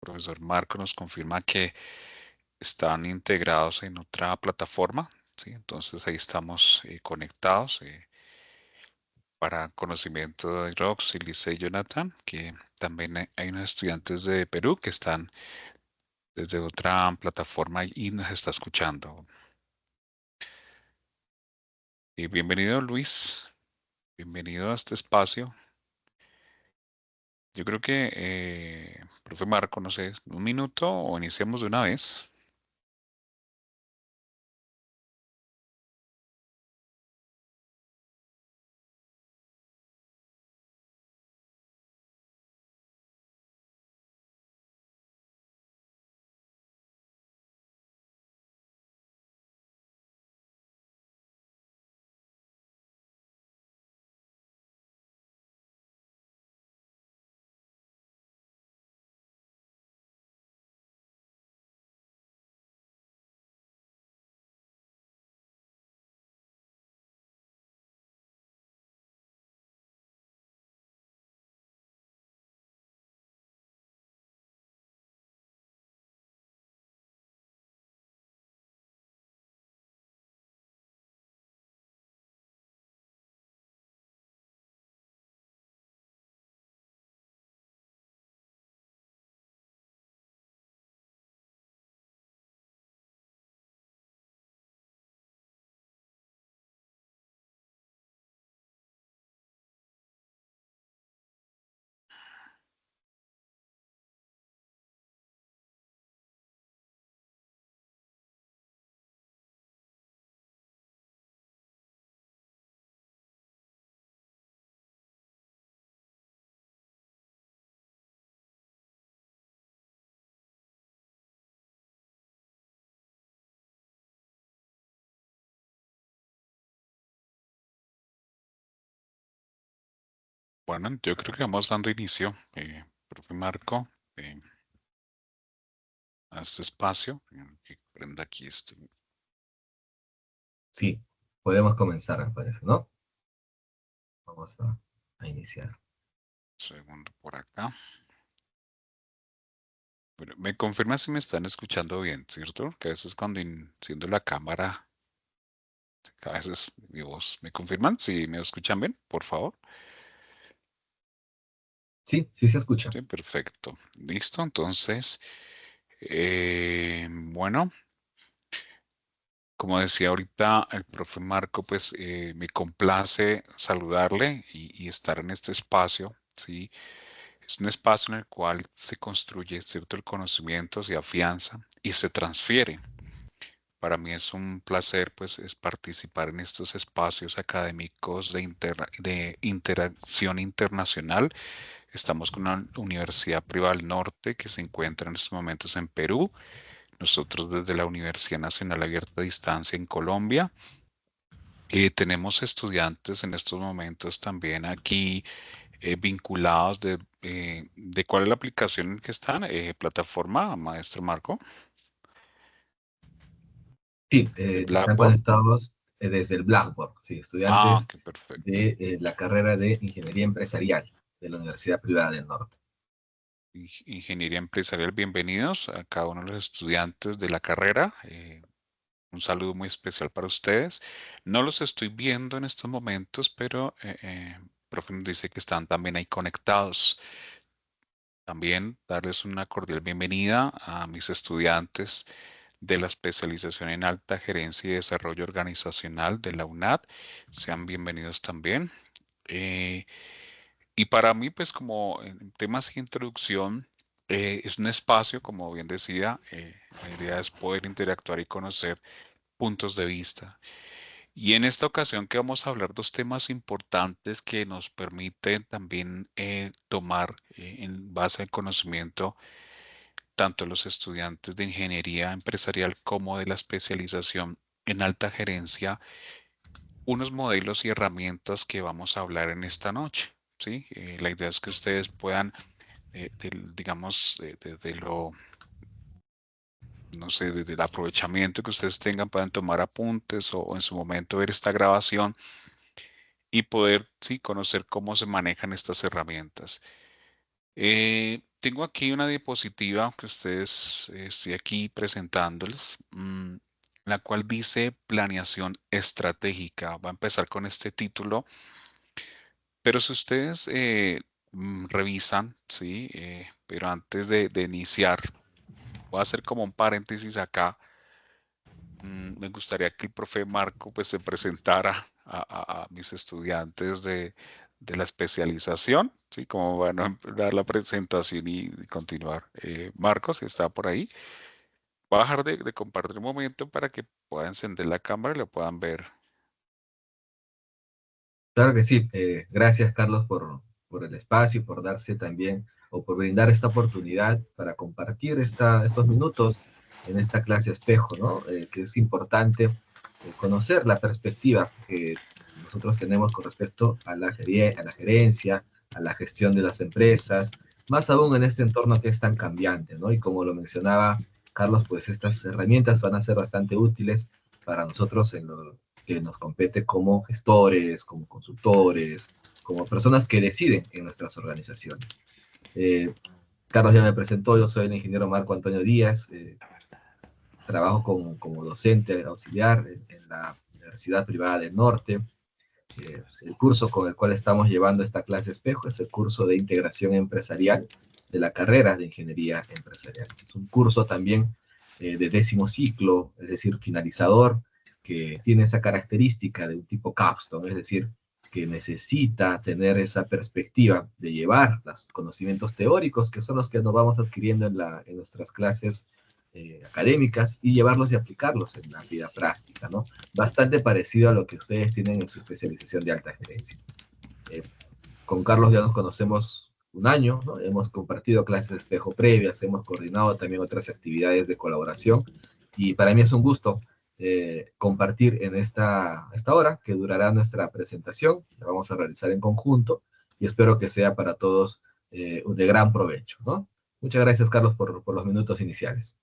profesor Marco nos confirma que están integrados en otra plataforma, ¿sí? Entonces ahí estamos conectados para conocimiento de Rox, Lisa y Jonathan, que también hay unos estudiantes de Perú que están desde otra plataforma y nos está escuchando. Y bienvenido Luis, bienvenido a este espacio. Yo creo que, profe Marco, no sé, un minuto o iniciamos de una vez. Bueno, yo creo que vamos dando inicio, profe Marco, eh, a este espacio. Que prenda aquí este Sí, podemos comenzar, me parece, ¿no? Vamos a iniciar. segundo por acá. Bueno, me confirma si me están escuchando bien, ¿cierto? Que a veces cuando enciendo la cámara, a veces mi voz, ¿me confirman si me escuchan bien? Por favor. Sí, sí se escucha. Sí, perfecto. Listo, entonces, bueno. Como decía ahorita el profe Marco, pues me complace saludarle y estar en este espacio, ¿sí? Es un espacio en el cual se construye, ¿cierto? El conocimiento, se afianza y se transfiere. Para mí es un placer, pues, es participar en estos espacios académicos de interacción internacional. Estamos con una universidad privada del norte que se encuentra en estos momentos en Perú. Nosotros desde la Universidad Nacional Abierta a Distancia en Colombia. Tenemos estudiantes en estos momentos también aquí vinculados de cuál es la aplicación en que están, plataforma, maestro Marco, Sí, de están Blackboard. conectados desde el Blackboard, sí, Ah, estudiantes ok, perfecto. de la carrera de Ingeniería Empresarial de la Universidad Privada del Norte. Ingeniería empresarial, bienvenidos a cada uno de los estudiantes de la carrera. Un saludo muy especial para ustedes. No los estoy viendo en estos momentos, pero profe nos dice que están también ahí conectados. También darles una cordial bienvenida a mis estudiantes de la especialización en alta gerencia y desarrollo organizacional de la UNAD. Sean bienvenidos también. Eh, y para mí, pues como en temas de introducción, es un espacio, como bien decía, la idea es poder interactuar y conocer puntos de vista. Y en esta ocasión que vamos a hablar dos temas importantes que nos permiten también tomar en base al conocimiento tanto los estudiantes de ingeniería empresarial como de la especialización en alta gerencia, unos modelos y herramientas que vamos a hablar en esta noche. ¿Sí? La idea es que ustedes puedan, digamos, desde lo, no sé, desde el aprovechamiento que ustedes tengan, puedan tomar apuntes o en su momento ver esta grabación y poder, sí, conocer cómo se manejan estas herramientas. Tengo aquí una diapositiva que ustedes estoy aquí presentándoles, la cual dice planeación estratégica. Va a empezar con este título, pero si ustedes revisan, sí, pero antes de iniciar, voy a hacer como un paréntesis acá. Me gustaría que el profe Marco pues se presentara a mis estudiantes de la especialización, ¿sí? Como van a dar la presentación y continuar. Marcos, si está por ahí, voy a dejar de compartir un momento para que pueda encender la cámara y lo puedan ver. Claro que sí. Gracias, Carlos, por el espacio, por darse también, o por brindar esta oportunidad para compartir estos minutos en esta clase espejo, ¿no? Que es importante conocer la perspectiva que nosotros tenemos con respecto a a la gerencia, a la gestión de las empresas, más aún en este entorno que es tan cambiante, ¿no? Y como lo mencionaba Carlos, pues estas herramientas van a ser bastante útiles para nosotros en lo que nos compete como gestores, como consultores, como personas que deciden en nuestras organizaciones. Eh, Carlos ya me presentó, yo soy el ingeniero Marco Antonio Díaz, trabajo como docente auxiliar en la Universidad Privada del Norte. El curso con el cual estamos llevando esta clase espejo es el curso de integración empresarial de la carrera de ingeniería empresarial. Es un curso también de 10º ciclo, es decir, finalizador, que tiene esa característica de un tipo capstone, es decir, que necesita tener esa perspectiva de llevar los conocimientos teóricos, que son los que nos vamos adquiriendo en nuestras clases académicas, y llevarlos y aplicarlos en la vida práctica, ¿no? Bastante parecido a lo que ustedes tienen en su especialización de alta gerencia. Eh, con Carlos ya nos conocemos un año, ¿no? Hemos compartido clases de espejo previas, hemos coordinado también otras actividades de colaboración, y para mí es un gusto compartir en esta hora que durará nuestra presentación. La vamos a realizar en conjunto y espero que sea para todos de gran provecho, ¿no? Muchas gracias, Carlos, por los minutos iniciales.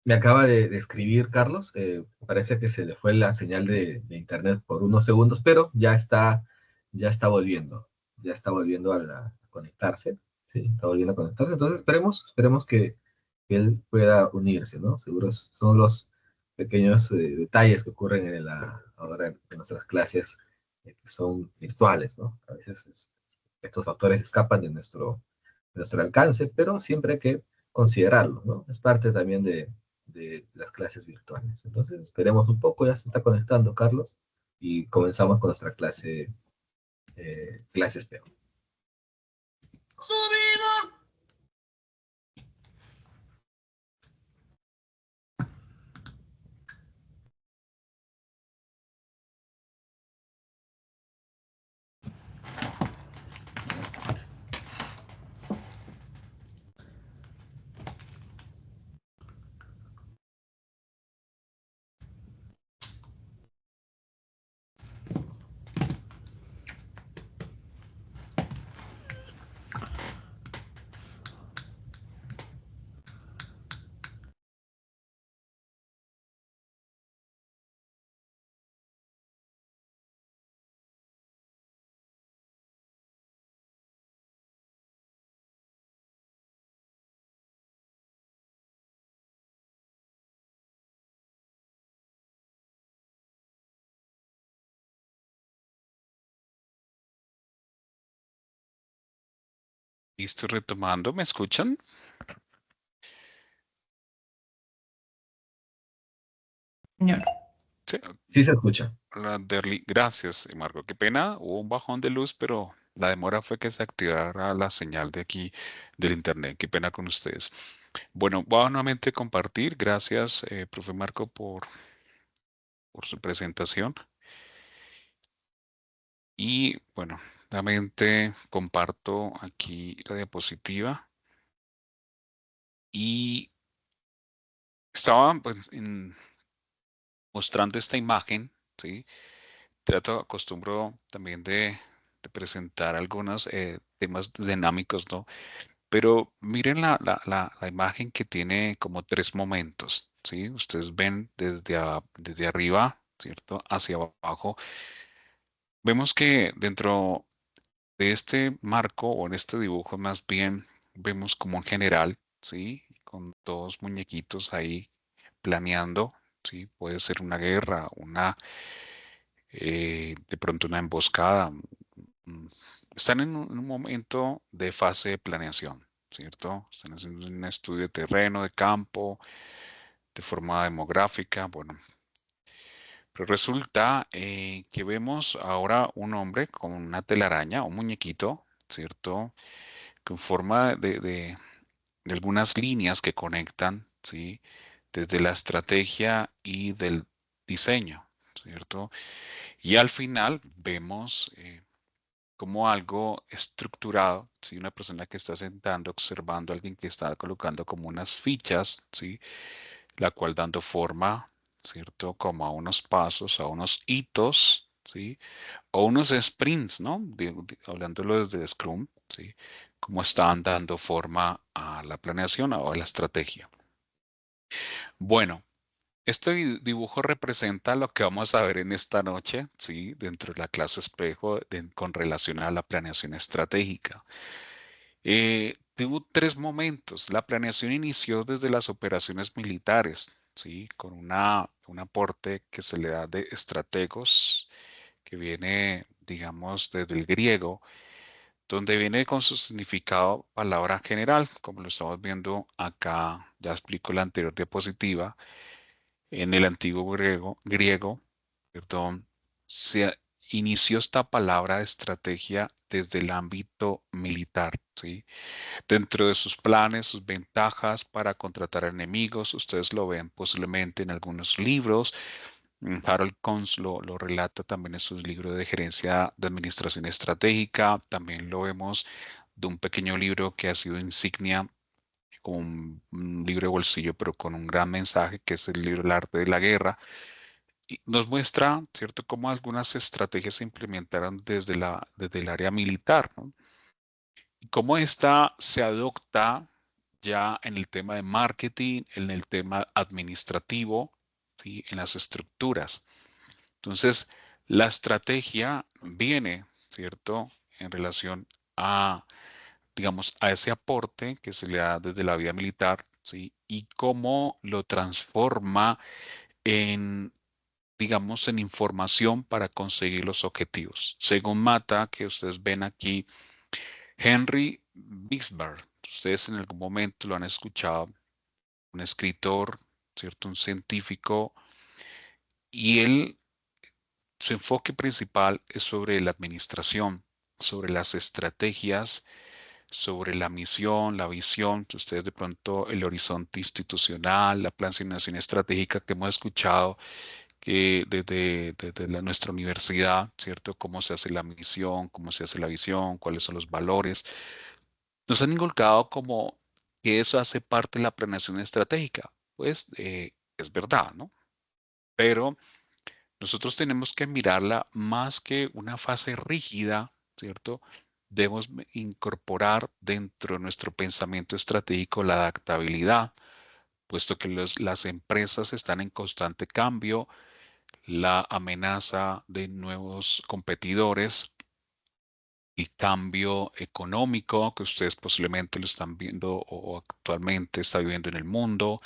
Me acaba de escribir Carlos, parece que se le fue la señal de internet por unos segundos, pero ya está volviendo a conectarse, sí, está volviendo a conectarse, entonces esperemos que él pueda unirse, ¿no? Seguro son los pequeños detalles que ocurren ahora en nuestras clases que son virtuales, ¿no? A veces estos factores escapan de nuestro alcance, pero siempre hay que considerarlo, ¿no? Es parte también de las clases virtuales. Entonces, esperemos un poco, ya se está conectando Carlos y comenzamos con nuestra clase espejo. Listo, retomando, ¿me escuchan? Señor. Sí, Sí se escucha. hola, Derly. Gracias, Marco. Qué pena, hubo un bajón de luz, pero la demora fue que se activara la señal de aquí del internet. Qué pena con ustedes. Bueno, voy a nuevamente compartir. Gracias, profe Marco, por su presentación. Y bueno, nuevamente comparto aquí la diapositiva y estaba pues mostrando esta imagen, ¿sí? Acostumbro también de presentar algunos temas dinámicos, ¿no? Pero miren la imagen que tiene como tres momentos, ¿sí? Ustedes ven desde arriba, ¿cierto? Hacia abajo. Vemos que dentro de este marco o en este dibujo más bien vemos como en general, ¿sí? Con dos muñequitos ahí planeando, ¿sí? Puede ser una guerra, de pronto una emboscada. mm, Están en un momento de fase de planeación, ¿cierto? Están haciendo un estudio de terreno, de campo, de forma demográfica, bueno. Pero resulta que vemos ahora un hombre con una telaraña, un muñequito, ¿cierto? Con forma de algunas líneas que conectan, ¿sí? Desde la estrategia y del diseño, ¿cierto? Y al final vemos como algo estructurado, ¿sí? Una persona que está sentando, observando a alguien que está colocando como unas fichas, ¿sí? La cual dando forma, ¿cierto? Como a unos pasos, a unos hitos, ¿sí? O unos sprints, ¿no? Hablándolo desde Scrum, ¿sí? Cómo están dando forma a la planeación o a la estrategia. Bueno, este dibujo representa lo que vamos a ver en esta noche, ¿sí? Dentro de la clase espejo con relación a la planeación estratégica. Tuvo tres momentos. La planeación inició desde las operaciones militares, ¿sí? Con un aporte que se le da de estrategos, que viene, digamos, desde el griego, donde viene con su significado palabra general, como lo estamos viendo acá, ya explico la anterior diapositiva. En el antiguo perdón, se inició esta palabra de estrategia desde el ámbito militar, ¿sí? Dentro de sus planes, sus ventajas para contratar enemigos, ustedes lo ven posiblemente en algunos libros. Harold Kuhn lo relata también en su libro de gerencia de administración estratégica. También lo vemos de un pequeño libro que ha sido insignia como un libro de bolsillo, pero con un gran mensaje, que es el libro El arte de la guerra. Y nos muestra, ¿cierto?, cómo algunas estrategias se implementaron desde el área militar, ¿no? Y cómo esta se adopta ya en el tema de marketing, en el tema administrativo, ¿sí? En las estructuras. Entonces, la estrategia viene, ¿cierto?, en relación a, digamos, a ese aporte que se le da desde la vida militar, ¿sí? Y cómo lo transforma en, digamos, en información para conseguir los objetivos. Según Mata, que ustedes ven aquí, Henry Bixby, ustedes en algún momento lo han escuchado, un escritor, ¿cierto? Un científico, y él, su enfoque principal es sobre la administración, sobre las estrategias, sobre la misión, la visión, ustedes de pronto el horizonte institucional, la planeación estratégica que hemos escuchado que desde nuestra universidad, ¿cierto? Cómo se hace la misión, cómo se hace la visión, cuáles son los valores. Nos han inculcado como que eso hace parte de la planeación estratégica. Pues es verdad, ¿no? Pero nosotros tenemos que mirarla más que una fase rígida, ¿cierto? Debemos incorporar dentro de nuestro pensamiento estratégico la adaptabilidad, puesto que las empresas están en constante cambio, la amenaza de nuevos competidores, el cambio económico que ustedes posiblemente lo están viendo o actualmente está viviendo en el mundo,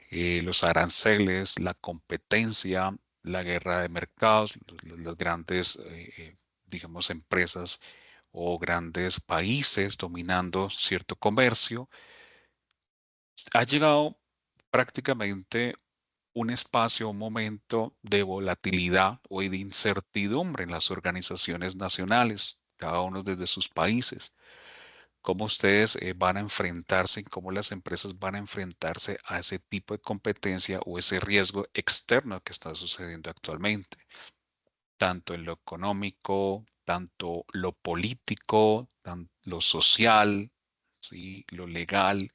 los aranceles, la competencia, la guerra de mercados, las grandes, digamos, empresas o grandes países dominando cierto comercio. Ha llegado prácticamente un espacio, un momento de volatilidad o de incertidumbre en las organizaciones nacionales, cada uno desde sus países. Cómo ustedes van a enfrentarse, cómo las empresas van a enfrentarse a ese tipo de competencia o ese riesgo externo que está sucediendo actualmente. tanto en lo económico, tanto lo político, lo social, ¿sí? Lo legal,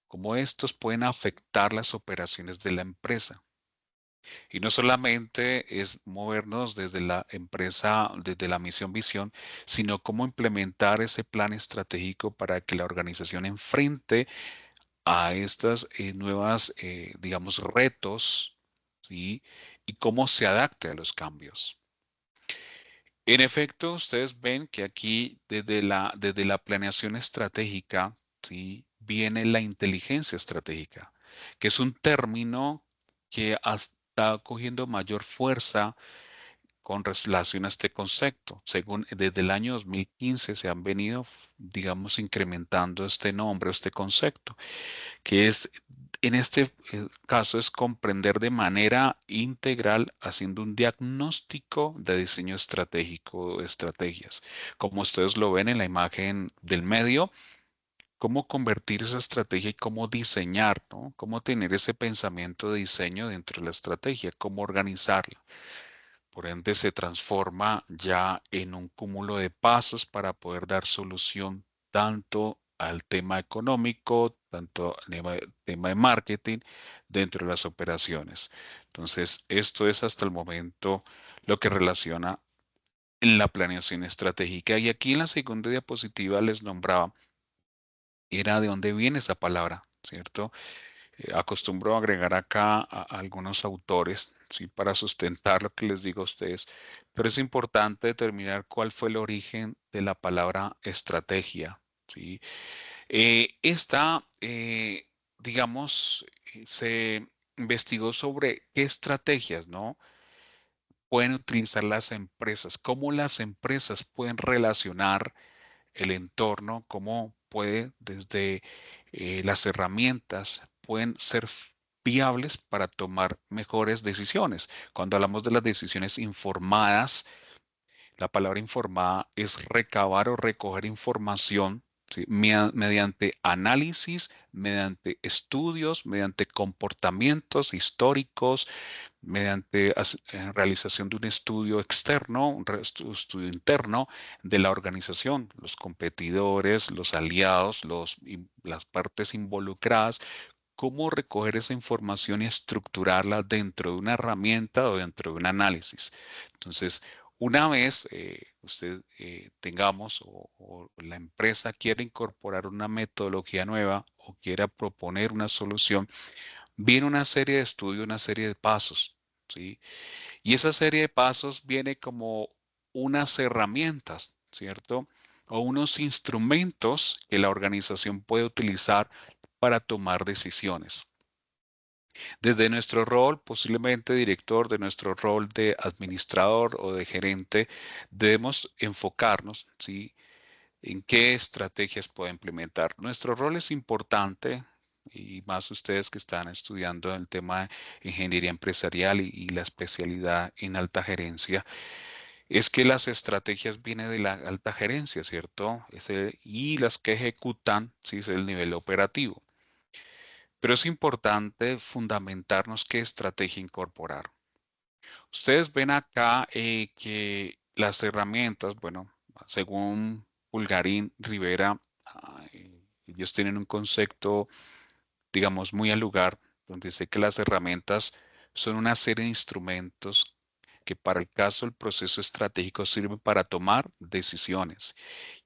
cómo estos pueden afectar las operaciones de la empresa. Y no solamente es movernos desde la empresa, desde la misión visión, sino cómo implementar ese plan estratégico para que la organización enfrente a estas nuevas, digamos, retos, ¿sí? Y cómo se adapte a los cambios. En efecto, ustedes ven que aquí desde la planeación estratégica, ¿sí? Viene la inteligencia estratégica, que es un término que está cogiendo mayor fuerza con relación a este concepto. Según desde el año 2015 se han venido, digamos, incrementando este nombre, este concepto, que es, en este caso, es comprender de manera integral, haciendo un diagnóstico de diseño estratégico, estrategias. Como ustedes lo ven en la imagen del medio, cómo convertir esa estrategia y cómo diseñar, ¿no? Cómo tener ese pensamiento de diseño dentro de la estrategia, cómo organizarla. Por ende, se transforma ya en un cúmulo de pasos para poder dar solución tanto al tema económico, tanto al tema de marketing dentro de las operaciones. Entonces, esto es hasta el momento lo que relaciona en la planeación estratégica. Y aquí en la segunda diapositiva les nombraba, era de dónde viene esa palabra, ¿cierto? Acostumbro a agregar acá a algunos autores, ¿sí? Para sustentar lo que les digo a ustedes, pero es importante determinar cuál fue el origen de la palabra estrategia, ¿sí? Esta, digamos, se investigó sobre qué estrategias, ¿no? Pueden utilizar las empresas, cómo las empresas pueden relacionar el entorno, cómo puede desde las herramientas pueden ser viables para tomar mejores decisiones. Cuando hablamos de las decisiones informadas, la palabra informada es recabar o recoger información, ¿sí? Mediante análisis, mediante estudios, mediante comportamientos históricos, mediante realización de un estudio externo, un estudio interno de la organización, los competidores, los aliados, las partes involucradas, cómo recoger esa información y estructurarla dentro de una herramienta o dentro de un análisis. Entonces, una vez usted tengamos o la empresa quiera incorporar una metodología nueva o quiera proponer una solución, viene una serie de estudios, una serie de pasos, ¿sí? Y esa serie de pasos viene como unas herramientas, ¿cierto? O unos instrumentos que la organización puede utilizar para tomar decisiones. Desde nuestro rol, posiblemente director, de nuestro rol de administrador o de gerente, debemos enfocarnos, ¿sí? En qué estrategias puede implementar. Nuestro rol es importante y más ustedes que están estudiando el tema de ingeniería empresarial y la especialidad en alta gerencia, es que las estrategias vienen de la alta gerencia, ¿cierto? Y las que ejecutan, sí, es el nivel operativo. Pero es importante fundamentarnos qué estrategia incorporar. Ustedes ven acá que las herramientas, bueno, según Pulgarín Rivera, ellos tienen un concepto, digamos, muy al lugar, donde dice que las herramientas son una serie de instrumentos que para el caso del proceso estratégico sirven para tomar decisiones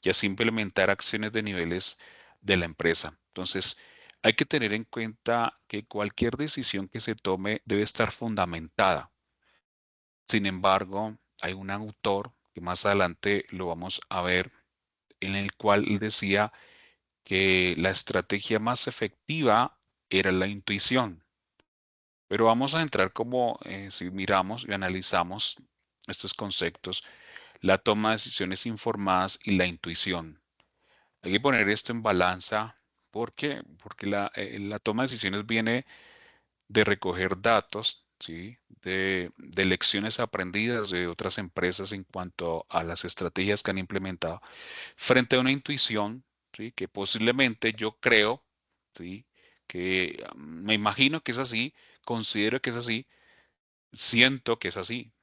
y así implementar acciones de niveles de la empresa. Entonces, hay que tener en cuenta que cualquier decisión que se tome debe estar fundamentada. Sin embargo, hay un autor que más adelante lo vamos a ver, en el cual él decía que la estrategia más efectiva era la intuición. Pero vamos a entrar como si miramos y analizamos estos conceptos, la toma de decisiones informadas y la intuición. Hay que poner esto en balanza. ¿Por qué? Porque la toma de decisiones viene de recoger datos, ¿sí? De lecciones aprendidas de otras empresas en cuanto a las estrategias que han implementado, frente a una intuición, ¿sí? Que posiblemente yo creo, ¿sí? Que me imagino que es así, considero que es así, siento que es así.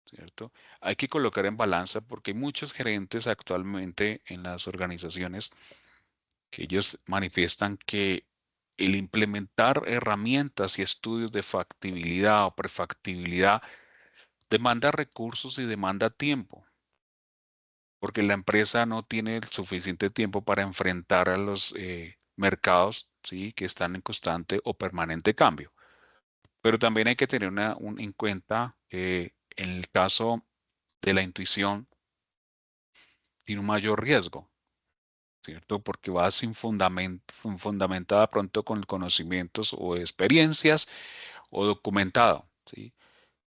¿cierto? Hay que colocar en balanza porque hay muchos gerentes actualmente en las organizaciones que ellos manifiestan que el implementar herramientas y estudios de factibilidad o prefactibilidad demanda recursos y demanda tiempo, porque la empresa no tiene el suficiente tiempo para enfrentar a los mercados, ¿sí? Que están en constante o permanente cambio. Pero también hay que tener en cuenta que en el caso de la intuición tiene un mayor riesgo, ¿cierto? Porque va sin fundamentada pronto con conocimientos o experiencias o documentado, ¿sí?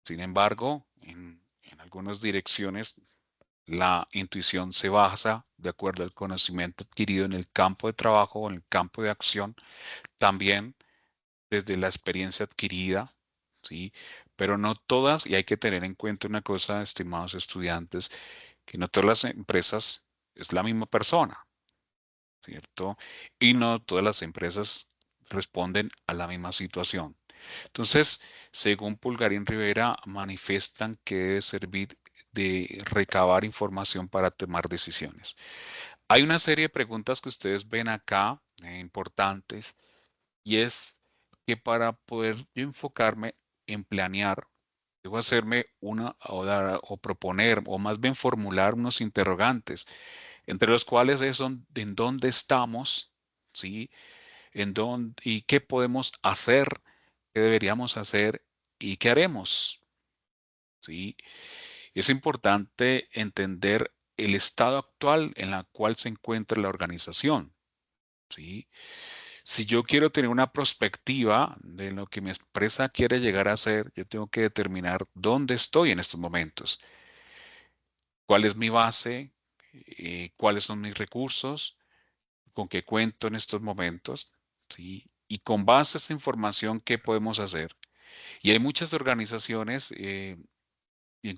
Sin embargo, en algunas direcciones la intuición se basa de acuerdo al conocimiento adquirido en el campo de trabajo o en el campo de acción, también desde la experiencia adquirida, ¿sí? Pero no todas, y hay que tener en cuenta una cosa, estimados estudiantes, que no todas las empresas es la misma persona, ¿cierto? Y no todas las empresas responden a la misma situación. Entonces, según Pulgarín Rivera, manifiestan que debe servir de recabar información para tomar decisiones. Hay una serie de preguntas que ustedes ven acá, importantes, y es que para poder yo enfocarme en planear, debo hacerme o proponer, o más bien formular unos interrogantes, entre los cuales es en dónde estamos, ¿sí? En dónde y qué podemos hacer, qué deberíamos hacer y qué haremos, ¿sí? Es importante entender el estado actual en el cual se encuentra la organización, ¿sí? Si yo quiero tener una perspectiva de lo que mi empresa quiere llegar a ser, yo tengo que determinar dónde estoy en estos momentos, cuál es mi base, cuáles son mis recursos, con qué cuento en estos momentos, ¿sí? Y con base a esta información, ¿qué podemos hacer? Y hay muchas organizaciones en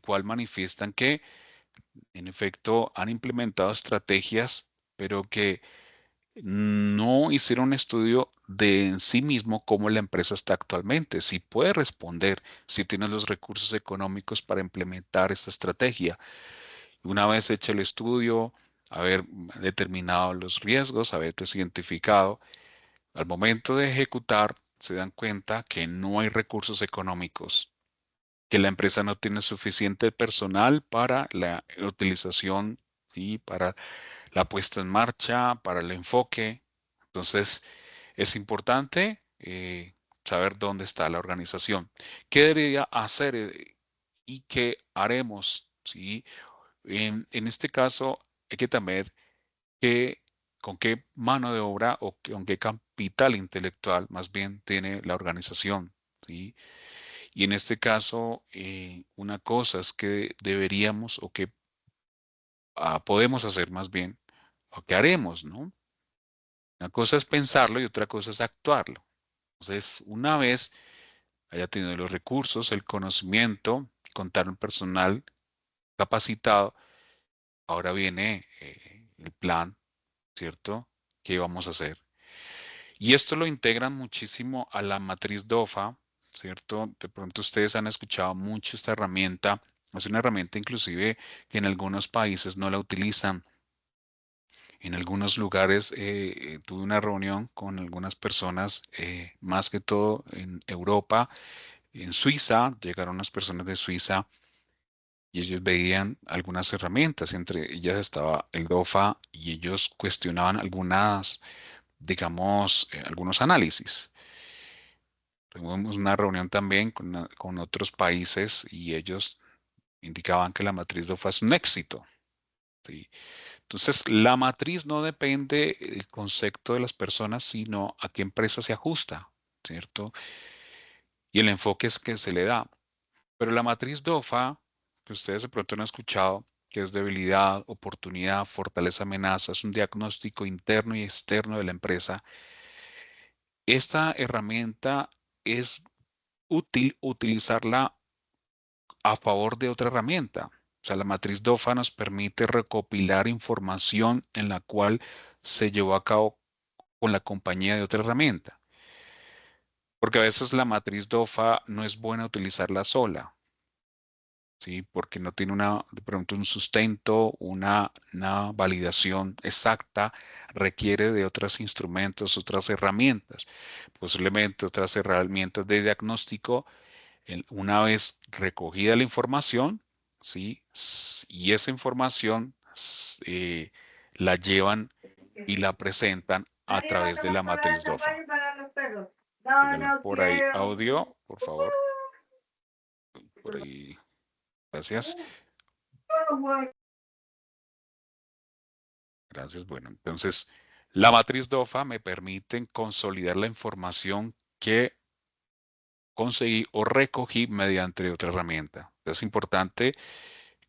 cual manifiestan que, en efecto, han implementado estrategias, pero que no hicieron un estudio de en sí mismo cómo la empresa está actualmente, si puede responder, si tiene los recursos económicos para implementar esta estrategia. Una vez hecho el estudio, haber determinado los riesgos, haberlos identificado, al momento de ejecutar, se dan cuenta que no hay recursos económicos, que la empresa no tiene suficiente personal para la utilización, ¿sí? Para la puesta en marcha, para el enfoque. Entonces, es importante saber dónde está la organización. ¿Qué debería hacer y qué haremos? ¿Sí? En este caso, hay que también qué, con qué mano de obra o con qué capital intelectual más bien tiene la organización, ¿sí? Y en este caso, una cosa es que deberíamos o que podemos hacer más bien, o que haremos, ¿no? Una cosa es pensarlo y otra cosa es actuarlo. Entonces, una vez haya tenido los recursos, el conocimiento, contar un personal capacitado, ahora viene el plan, ¿cierto? ¿Qué vamos a hacer? Y esto lo integran muchísimo a la matriz DOFA, ¿cierto? De pronto ustedes han escuchado mucho esta herramienta. Es una herramienta inclusive que en algunos países no la utilizan. En algunos lugares tuve una reunión con algunas personas, más que todo en Europa, en Suiza, llegaron unas personas de Suiza y ellos veían algunas herramientas, entre ellas estaba el DOFA y ellos cuestionaban algunas, digamos, algunos análisis. Tuvimos una reunión también con otros países y ellos indicaban que la matriz DOFA es un éxito. ¿Sí? Entonces, la matriz no depende del concepto de las personas, sino a qué empresa se ajusta, ¿cierto? Y el enfoque es que se le da. Pero la matriz DOFA, que ustedes de pronto no han escuchado, que es debilidad, oportunidad, fortaleza, amenaza, es un diagnóstico interno y externo de la empresa. Esta herramienta es útil utilizarla a favor de otra herramienta. O sea, la matriz DOFA nos permite recopilar información en la cual se llevó a cabo con la compañía de otra herramienta. Porque a veces la matriz DOFA no es buena utilizarla sola. ¿sí? Porque no tiene de pronto un sustento, una validación exacta, requiere de otros instrumentos, otras herramientas, posiblemente otras herramientas de diagnóstico. Una vez recogida la información, ¿sí? Y esa información la llevan y la presentan a Nadie va a través de la comprar matriz DOFA. champaña para los perros. No, Tengan no por ahí quiero. audio, por favor. Por ahí, gracias. Gracias. Bueno, entonces la matriz DOFA me permite consolidar la información que conseguí o recogí mediante otra herramienta. Es importante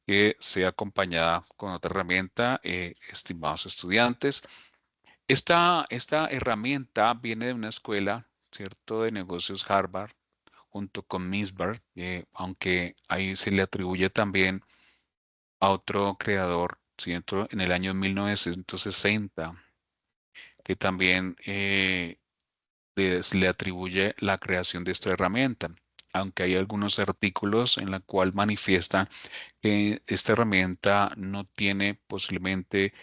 que sea acompañada con otra herramienta, estimados estudiantes. Esta herramienta viene de una escuela, ¿cierto?, de negocios Harvard, junto con Misberg, aunque ahí se le atribuye también a otro creador, ¿cierto?, en el año 1960, que también le atribuye la creación de esta herramienta, aunque hay algunos artículos en la cual manifiestan que esta herramienta no tiene posiblemente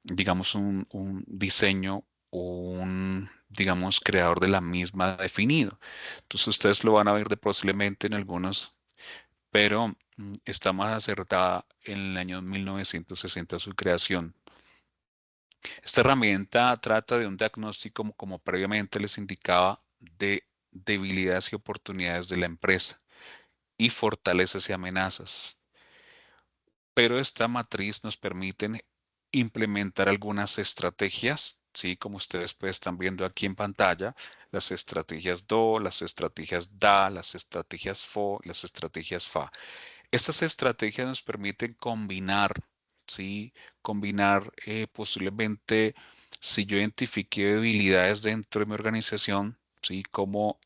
digamos, un diseño o un, digamos, creador de la misma definido. Entonces ustedes lo van a ver de posiblemente en algunos, pero está más acertada en el año 1960 su creación. Esta herramienta trata de un diagnóstico, como previamente les indicaba, de debilidades y oportunidades de la empresa y fortalezas y amenazas. Pero esta matriz nos permite implementar algunas estrategias, ¿sí? Como ustedes pues están viendo aquí en pantalla, las estrategias DO, las estrategias DA, las estrategias FO, las estrategias FA. Estas estrategias nos permiten combinar, ¿sí? Combinar posiblemente, si yo identifique debilidades dentro de mi organización, ¿sí? Cómo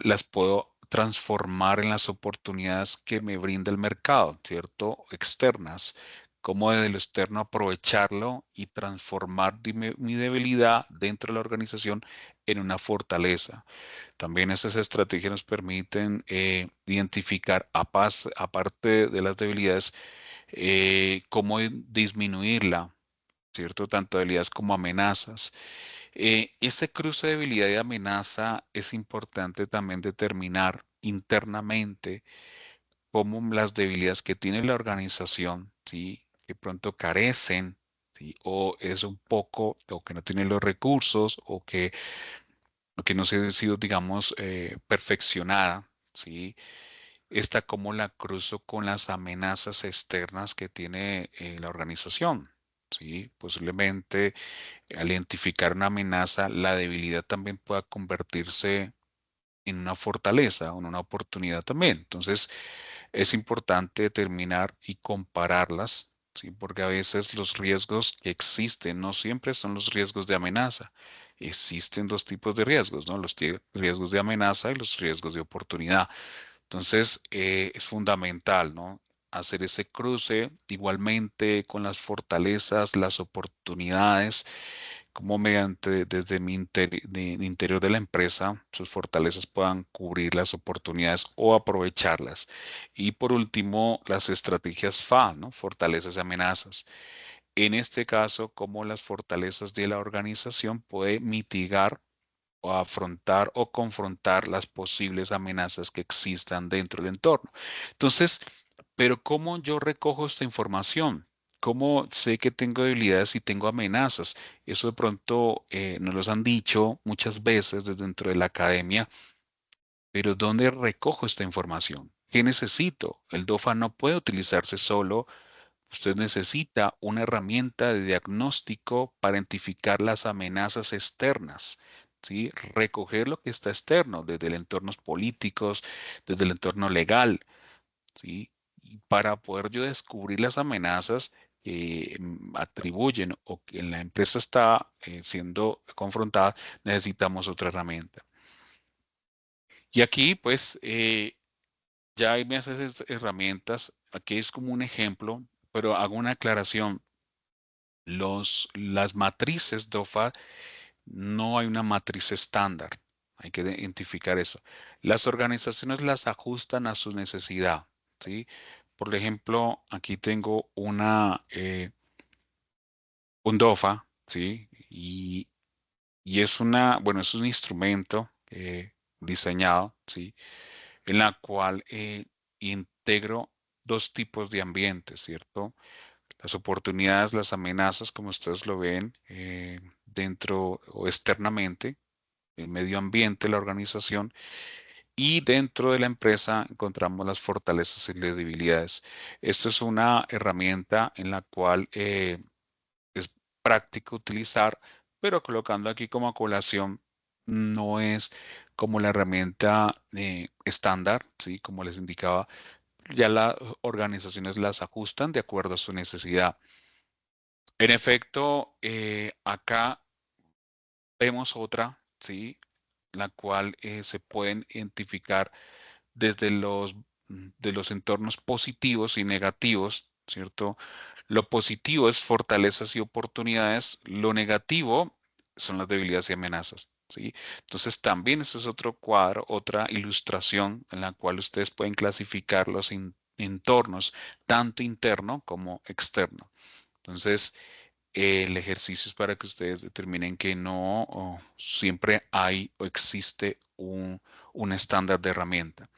las puedo transformar en las oportunidades que me brinda el mercado, ¿cierto? Externas. Cómo desde lo externo aprovecharlo y transformar mi debilidad dentro de la organización en una fortaleza. También esas estrategias nos permiten identificar, aparte de las debilidades, cómo disminuirla, ¿cierto? Tanto debilidades como amenazas. Este cruce de debilidad y amenaza es importante también determinar internamente cómo las debilidades que tiene la organización, ¿sí? Que pronto carecen, ¿sí? O es un poco, o que no tienen los recursos, o que no se ha sido, digamos, perfeccionada, ¿sí? Esta cómo la cruzo con las amenazas externas que tiene la organización, ¿sí? Posiblemente al identificar una amenaza, la debilidad también pueda convertirse en una fortaleza o en una oportunidad también. Entonces, es importante determinar y compararlas, ¿sí? Porque a veces los riesgos que existen no siempre son los riesgos de amenaza. Existen dos tipos de riesgos, ¿no? Los riesgos de amenaza y los riesgos de oportunidad. Entonces, es fundamental, ¿no? Hacer ese cruce igualmente con las fortalezas, las oportunidades, como mediante desde de interior de la empresa, sus fortalezas puedan cubrir las oportunidades o aprovecharlas. Y por último, las estrategias FA, ¿no? Fortalezas y amenazas. En este caso, cómo las fortalezas de la organización puede mitigar o afrontar o confrontar las posibles amenazas que existan dentro del entorno. Entonces, pero ¿cómo yo recojo esta información? ¿Cómo sé que tengo debilidades y tengo amenazas? Eso de pronto nos los han dicho muchas veces desde dentro de la academia, pero ¿dónde recojo esta información? ¿Qué necesito? El DOFA no puede utilizarse solo. Usted necesita una herramienta de diagnóstico para identificar las amenazas externas, ¿sí? Recoger lo que está externo, desde el entorno políticos, desde el entorno legal, ¿sí? Y para poder yo descubrir las amenazas que atribuyen o que la empresa está siendo confrontada, necesitamos otra herramienta. Y aquí, pues, ya hay esas herramientas. Aquí es como un ejemplo, pero hago una aclaración. Las matrices DOFA, no hay una matriz estándar. Hay que identificar eso. Las organizaciones las ajustan a su necesidad, ¿sí? Por ejemplo, aquí tengo un DOFA, ¿sí? Y es bueno, es un instrumento diseñado, ¿sí? En la cual integro dos tipos de ambientes, ¿cierto? Las oportunidades, las amenazas, como ustedes lo ven, dentro o externamente, el medio ambiente, la organización, y dentro de la empresa encontramos las fortalezas y las debilidades. Esta es una herramienta en la cual es práctico utilizar, pero colocando aquí como colación no es como la herramienta estándar, ¿sí? Como les indicaba, ya las organizaciones las ajustan de acuerdo a su necesidad. En efecto, acá vemos otra, ¿sí? La cual se pueden identificar desde de los entornos positivos y negativos, ¿cierto? Lo positivo es fortalezas y oportunidades, lo negativo son las debilidades y amenazas, ¿sí? Entonces también ese es otro cuadro, otra ilustración en la cual ustedes pueden clasificar los entornos, tanto interno como externo. Entonces, el ejercicio es para que ustedes determinen que no siempre hay o existe un estándar de herramienta.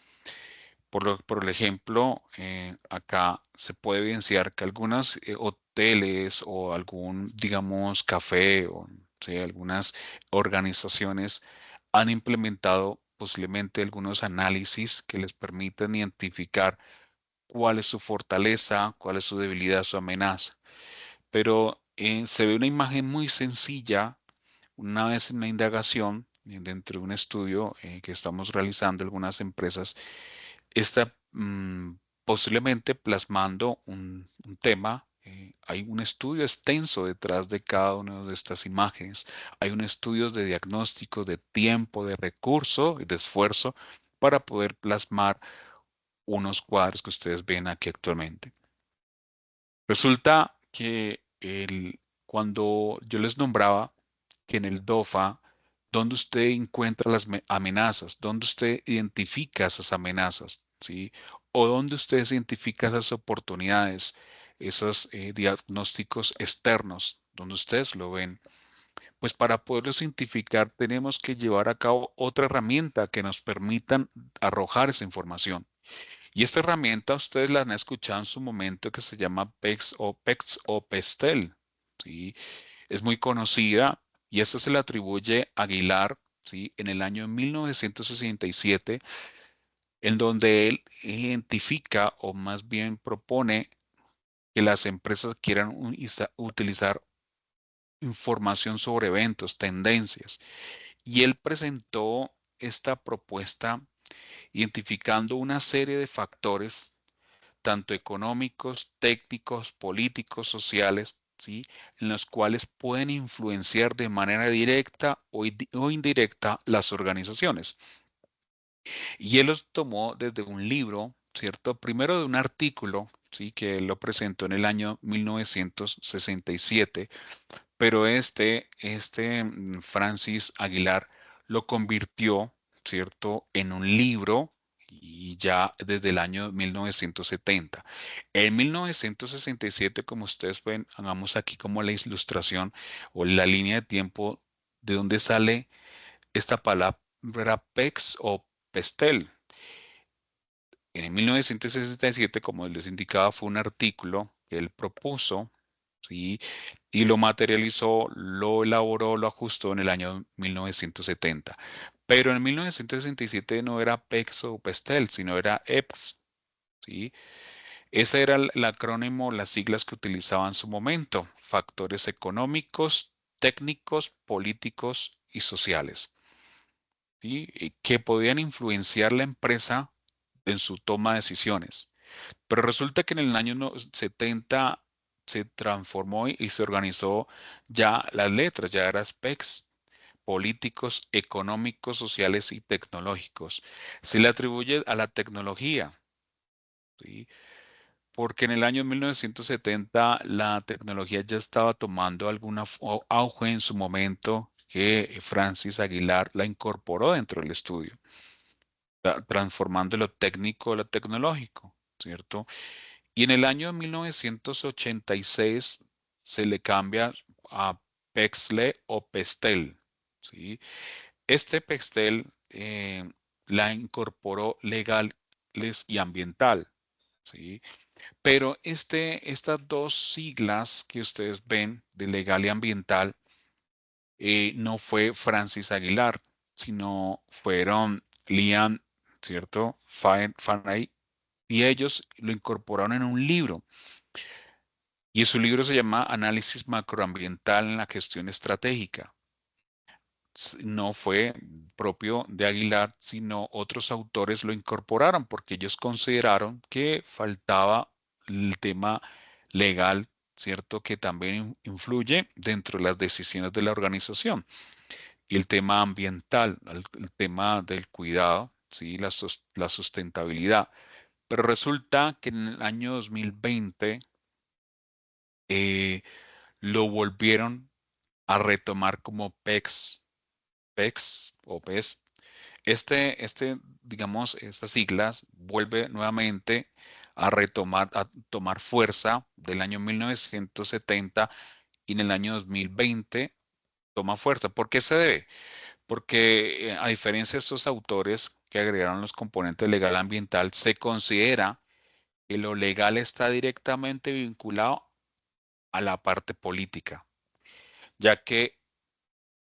Por el ejemplo, acá se puede evidenciar que algunos hoteles o algún, digamos, café o sí, algunas organizaciones han implementado posiblemente algunos análisis que les permiten identificar cuál es su fortaleza, cuál es su debilidad, su amenaza. Pero se ve una imagen muy sencilla una vez en la indagación dentro de un estudio que estamos realizando algunas empresas está posiblemente plasmando un tema. Hay un estudio extenso detrás de cada una de estas imágenes. Hay un estudio de diagnóstico de tiempo, de recurso y de esfuerzo para poder plasmar unos cuadros que ustedes ven aquí actualmente. Resulta que cuando yo les nombraba que en el DOFA, donde usted encuentra las amenazas, donde usted identifica esas amenazas, ¿sí? O donde usted identifica esas oportunidades, esos diagnósticos externos, donde ustedes lo ven, pues para poderlos identificar tenemos que llevar a cabo otra herramienta que nos permitan arrojar esa información. Y esta herramienta ustedes la han escuchado en su momento que se llama PEX o Pestel, ¿sí? Es muy conocida y esta se le atribuye a Aguilar, ¿sí? En el año 1967, en donde él identifica o más bien propone que las empresas quieran utilizar información sobre eventos, tendencias. Y él presentó esta propuesta identificando una serie de factores tanto económicos, técnicos, políticos, sociales, ¿sí? En los cuales pueden influenciar de manera directa o indirecta las organizaciones. Y él los tomó desde un libro, ¿cierto? Primero de un artículo, ¿sí? Que él lo presentó en el año 1967, pero Francis Aguilar lo convirtió, ¿cierto?, en un libro y ya desde el año 1970. En 1967, como ustedes ven, hagamos aquí como la ilustración o la línea de tiempo de donde sale esta palabra PEX o PESTEL. En el 1967, como les indicaba, fue un artículo que él propuso, ¿sí? Y lo materializó, lo elaboró, lo ajustó en el año 1970. Pero en 1967 no era PEX o PESTEL, sino era EPS, ¿sí? Ese era el acrónimo, las siglas que utilizaba en su momento, factores económicos, técnicos, políticos y sociales, ¿sí? Y que podían influenciar la empresa en su toma de decisiones. Pero resulta que en el año 70 se transformó y se organizó ya las letras, ya eran specs políticos, económicos, sociales y tecnológicos. Se le atribuye a la tecnología, ¿sí? Porque en el año 1970 la tecnología ya estaba tomando alguna auge en su momento que Francis Aguilar la incorporó dentro del estudio, transformando lo técnico a lo tecnológico, ¿cierto? Y en el año 1986 se le cambia a Pexle o Pestel, ¿sí? Este Pextel la incorporó legales y ambiental, ¿sí? Pero estas dos siglas que ustedes ven de legal y ambiental no fue Francis Aguilar, sino fueron Liam, ¿cierto? Fanay, y ellos lo incorporaron en un libro. Y su libro se llama Análisis macroambiental en la gestión estratégica. No fue propio de Aguilar, sino otros autores lo incorporaron porque ellos consideraron que faltaba el tema legal, ¿cierto? Que también influye dentro de las decisiones de la organización. Y el tema ambiental, el tema del cuidado, ¿sí? La sustentabilidad. Pero resulta que en el año 2020 eh, lo volvieron a retomar como PEX o PES. Digamos, estas siglas vuelve nuevamente a retomar, a tomar fuerza del año 1970 y en el año 2020 toma fuerza. ¿Por qué se debe? Porque a diferencia de estos autores que agregaron los componentes legal ambiental, se considera que lo legal está directamente vinculado a la parte política, ya que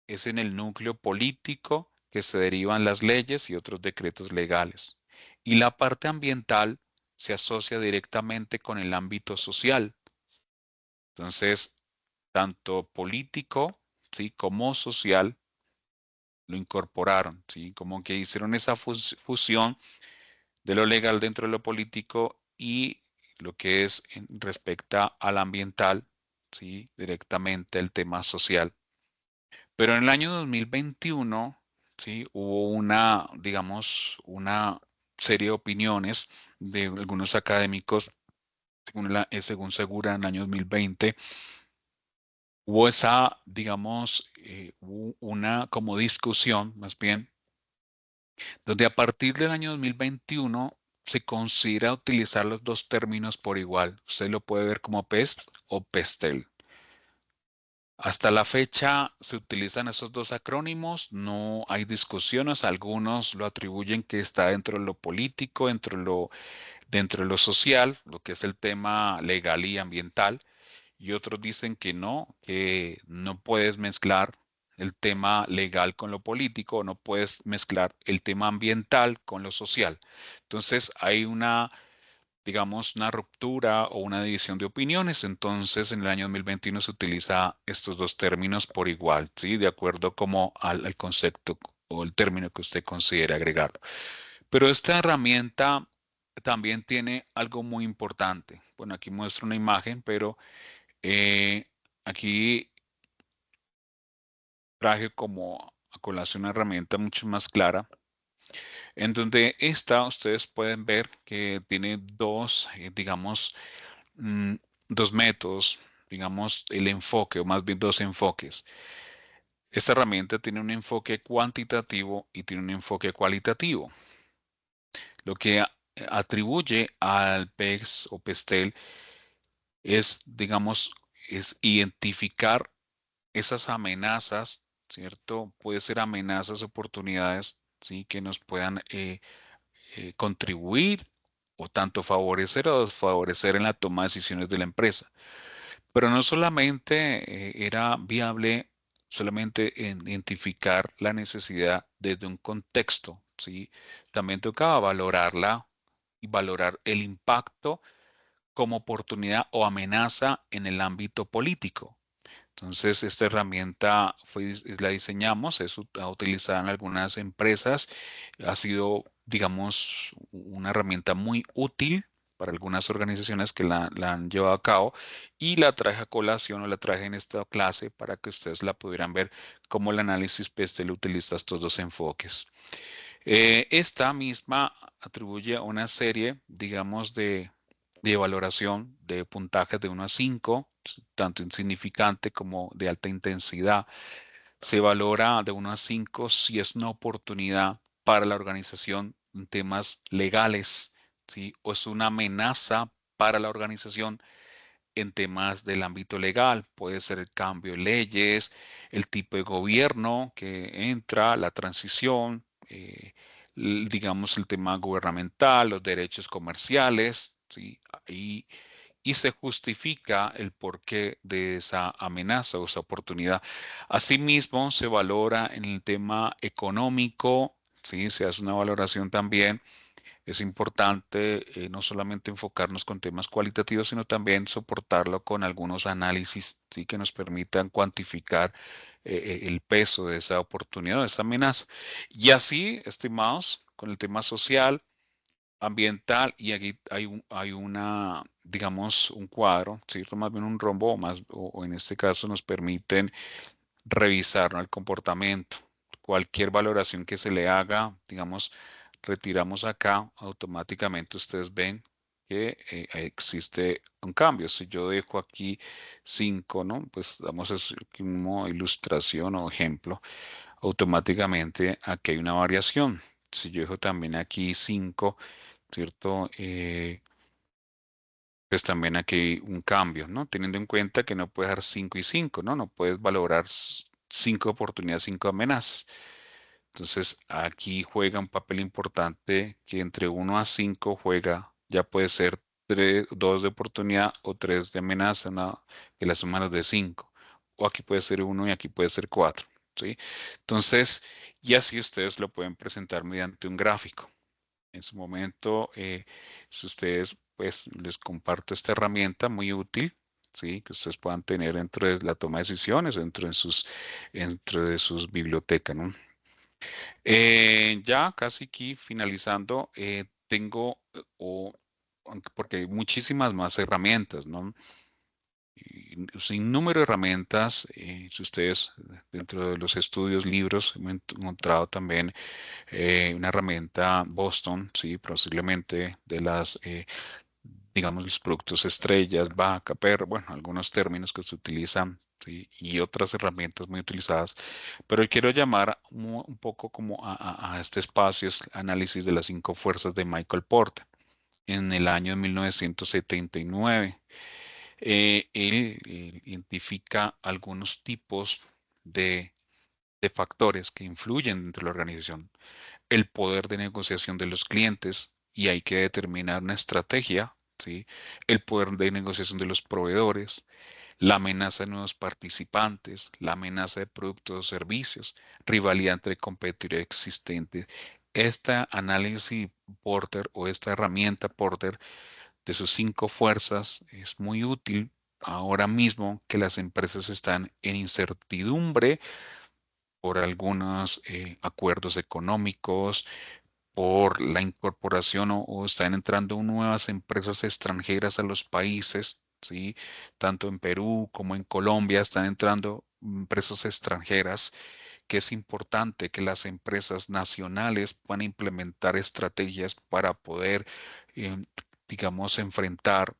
es en el núcleo político que se derivan las leyes y otros decretos legales. Y la parte ambiental se asocia directamente con el ámbito social. Entonces, tanto político, ¿sí? como social lo incorporaron, ¿sí? Como que hicieron esa fusión de lo legal dentro de lo político y lo que es respecto al ambiental, ¿sí? Directamente el tema social. Pero en el año 2021, ¿sí? Hubo una, digamos, una serie de opiniones de algunos académicos, según Segura, en el año 2020, hubo esa, digamos, hubo una como discusión, más bien, donde a partir del año 2021 se considera utilizar los dos términos por igual. Usted lo puede ver como PEST o PESTEL. Hasta la fecha se utilizan esos dos acrónimos, no hay discusiones, algunos lo atribuyen que está dentro de lo político, dentro de lo social, lo que es el tema legal y ambiental, y otros dicen que no puedes mezclar el tema legal con lo político, no puedes mezclar el tema ambiental con lo social. Entonces hay una, digamos, una ruptura o una división de opiniones. Entonces, en el año 2021 se utiliza estos dos términos por igual, ¿sí? De acuerdo como al concepto o el término que usted considere agregar. Pero esta herramienta también tiene algo muy importante. Bueno, aquí muestro una imagen, pero aquí traje como a colación una herramienta mucho más clara, en donde ustedes pueden ver que tiene dos, digamos, mm, dos métodos, digamos, el enfoque, o más bien dos enfoques. Esta herramienta tiene un enfoque cuantitativo y tiene un enfoque cualitativo. Lo que atribuye al PEX o PESTEL es, digamos, es identificar esas amenazas, ¿cierto? Puede ser amenazas, oportunidades, ¿sí? Que nos puedan contribuir o tanto favorecer o desfavorecer en la toma de decisiones de la empresa. Pero no solamente era viable solamente identificar la necesidad desde un contexto, ¿sí? También tocaba valorarla y valorar el impacto como oportunidad o amenaza en el ámbito político. Entonces, esta herramienta la diseñamos, es utilizada en algunas empresas, ha sido, digamos, una herramienta muy útil para algunas organizaciones que la han llevado a cabo y la traje a colación o la traje en esta clase para que ustedes la pudieran ver cómo el análisis PESTEL utiliza estos dos enfoques. Esta misma atribuye a una serie, digamos, de valoración de puntajes de 1 a 5, tanto insignificante como de alta intensidad. Se valora de 1 a 5 si es una oportunidad para la organización en temas legales, ¿sí? O es una amenaza para la organización en temas del ámbito legal. Puede ser el cambio de leyes, el tipo de gobierno que entra, la transición, digamos el tema gubernamental, los derechos comerciales, ¿sí? Y se justifica el porqué de esa amenaza o esa oportunidad. Asimismo, se valora en el tema económico, ¿sí? Se hace una valoración también. Es importante no solamente enfocarnos con temas cualitativos, sino también soportarlo con algunos análisis, ¿sí? Que nos permitan cuantificar el peso de esa oportunidad, de esa amenaza. Y así, estimados, con el tema social, ambiental, y aquí hay una, digamos, un cuadro, ¿cierto? Más bien un rombo, o en este caso nos permiten revisar, ¿no?, el comportamiento. Cualquier valoración que se le haga, digamos, retiramos acá, automáticamente ustedes ven que existe un cambio. Si yo dejo aquí 5, ¿no? Pues damos como ilustración o ejemplo, automáticamente aquí hay una variación. Si yo dejo también aquí 5, ¿cierto? Pues también aquí hay un cambio, ¿no? Teniendo en cuenta que no puedes dar 5 y 5, ¿no? No puedes valorar 5 oportunidades, 5 amenazas. Entonces, aquí juega un papel importante que entre 1 a 5 juega, ya puede ser 2 de oportunidad o 3 de amenaza, ¿no? Que la suma nos dé 5. O aquí puede ser 1 y aquí puede ser 4, ¿sí? Entonces, y así ustedes lo pueden presentar mediante un gráfico. En su momento, si ustedes, pues les comparto esta herramienta muy útil, ¿sí? Que ustedes puedan tener dentro de la toma de decisiones, dentro de sus bibliotecas, ¿no? Ya casi aquí finalizando, tengo, porque hay muchísimas más herramientas, ¿no? Y un sinnúmero de herramientas, si ustedes dentro de los estudios, libros, hemos encontrado también una herramienta Boston, sí, posiblemente de las, digamos, los productos estrellas, vaca, perro, bueno, algunos términos que se utilizan, sí, y otras herramientas muy utilizadas. Pero hoy quiero llamar un poco como a este espacio, es análisis de las 5 fuerzas de Michael Porter en el año 1979. Él identifica algunos tipos de factores que influyen dentro de la organización, el poder de negociación de los clientes, y hay que determinar una estrategia, ¿sí? El poder de negociación de los proveedores, la amenaza de nuevos participantes, la amenaza de productos o servicios, rivalidad entre competidores existentes. Esta análisis Porter o esta herramienta Porter de sus 5 fuerzas es muy útil ahora mismo que las empresas están en incertidumbre por algunos acuerdos económicos, por la incorporación o están entrando nuevas empresas extranjeras a los países, ¿sí? Tanto en Perú como en Colombia están entrando empresas extranjeras, que es importante que las empresas nacionales puedan implementar estrategias para poder, em, digamos, enfrentar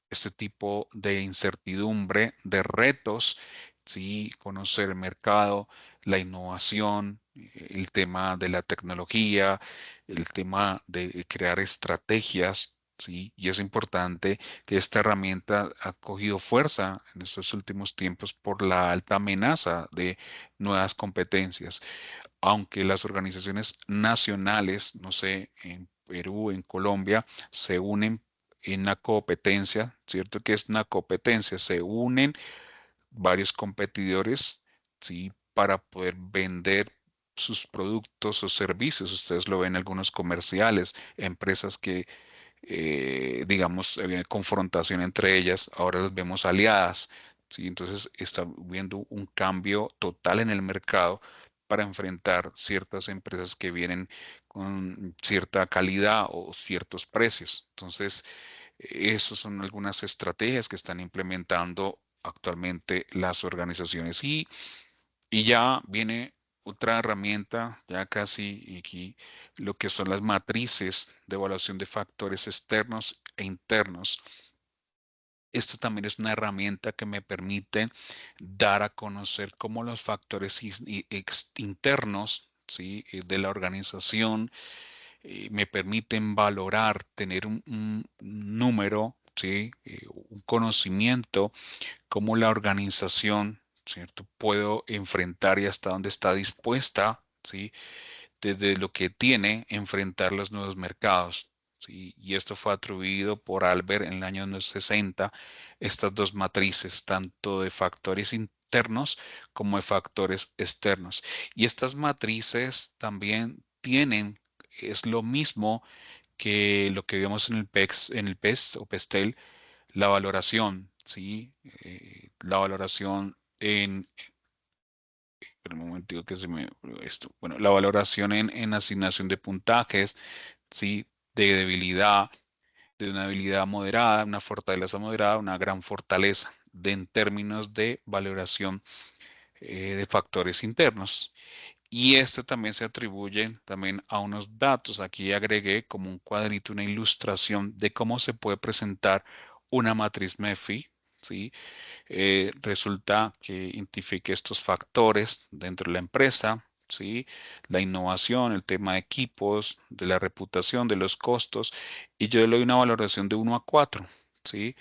este tipo de incertidumbre, de retos, sí, conocer el mercado, la innovación, el tema de la tecnología, el tema de crear estrategias, sí, y es importante que esta herramienta ha cogido fuerza en estos últimos tiempos por la alta amenaza de nuevas competencias. Aunque las organizaciones nacionales, no sé, en Perú, en Colombia, se unen en una competencia, ¿cierto? Que es una competencia, se unen varios competidores, ¿sí? Para poder vender sus productos o servicios. Ustedes lo ven en algunos comerciales, empresas que, digamos, había confrontación entre ellas, ahora las vemos aliadas, ¿sí? Entonces está viendo un cambio total en el mercado para enfrentar ciertas empresas que vienen con cierta calidad o ciertos precios. Entonces, esas son algunas estrategias que están implementando actualmente las organizaciones. Y ya viene otra herramienta, ya casi aquí, lo que son las matrices de evaluación de factores externos e internos. Esta también es una herramienta que me permite dar a conocer cómo los factores internos, ¿sí? De la organización me permiten valorar, tener un número, ¿sí? Un conocimiento, cómo la organización, ¿cierto? Puedo enfrentar y hasta dónde está dispuesta, ¿sí? Desde lo que tiene, enfrentar los nuevos mercados. ¿Sí? Y esto fue atribuido por Albert en el año 60, estas dos matrices, tanto de factores internos como de factores externos. Y estas matrices también tienen, es lo mismo que lo que vemos en el PES o PESTEL, la valoración, ¿sí? La valoración en, pero un momentico que se me esto. Bueno, la valoración en asignación de puntajes, ¿sí? De debilidad, de una debilidad moderada, una fortaleza moderada, una gran fortaleza, en términos de valoración de factores internos. Y este también se atribuye también a unos datos. Aquí agregué como un cuadrito, una ilustración de cómo se puede presentar una matriz MEFI, ¿sí? Resulta que identifique estos factores dentro de la empresa, ¿sí? La innovación, el tema de equipos, de la reputación, de los costos, y yo le doy una valoración de 1 a 4, ¿sí?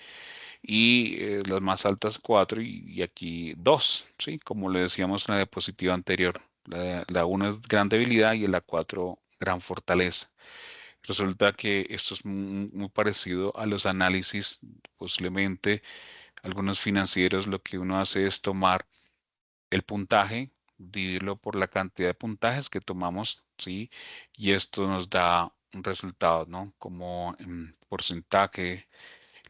Y las más altas 4 y aquí 2, ¿sí? Como le decíamos en la diapositiva anterior. La 1 es gran debilidad y la 4 gran fortaleza. Resulta que esto es muy parecido a los análisis, posiblemente algunos financieros lo que uno hace es tomar el puntaje, dividirlo por la cantidad de puntajes que tomamos, ¿sí? Y esto nos da un resultado, ¿no? Como porcentaje,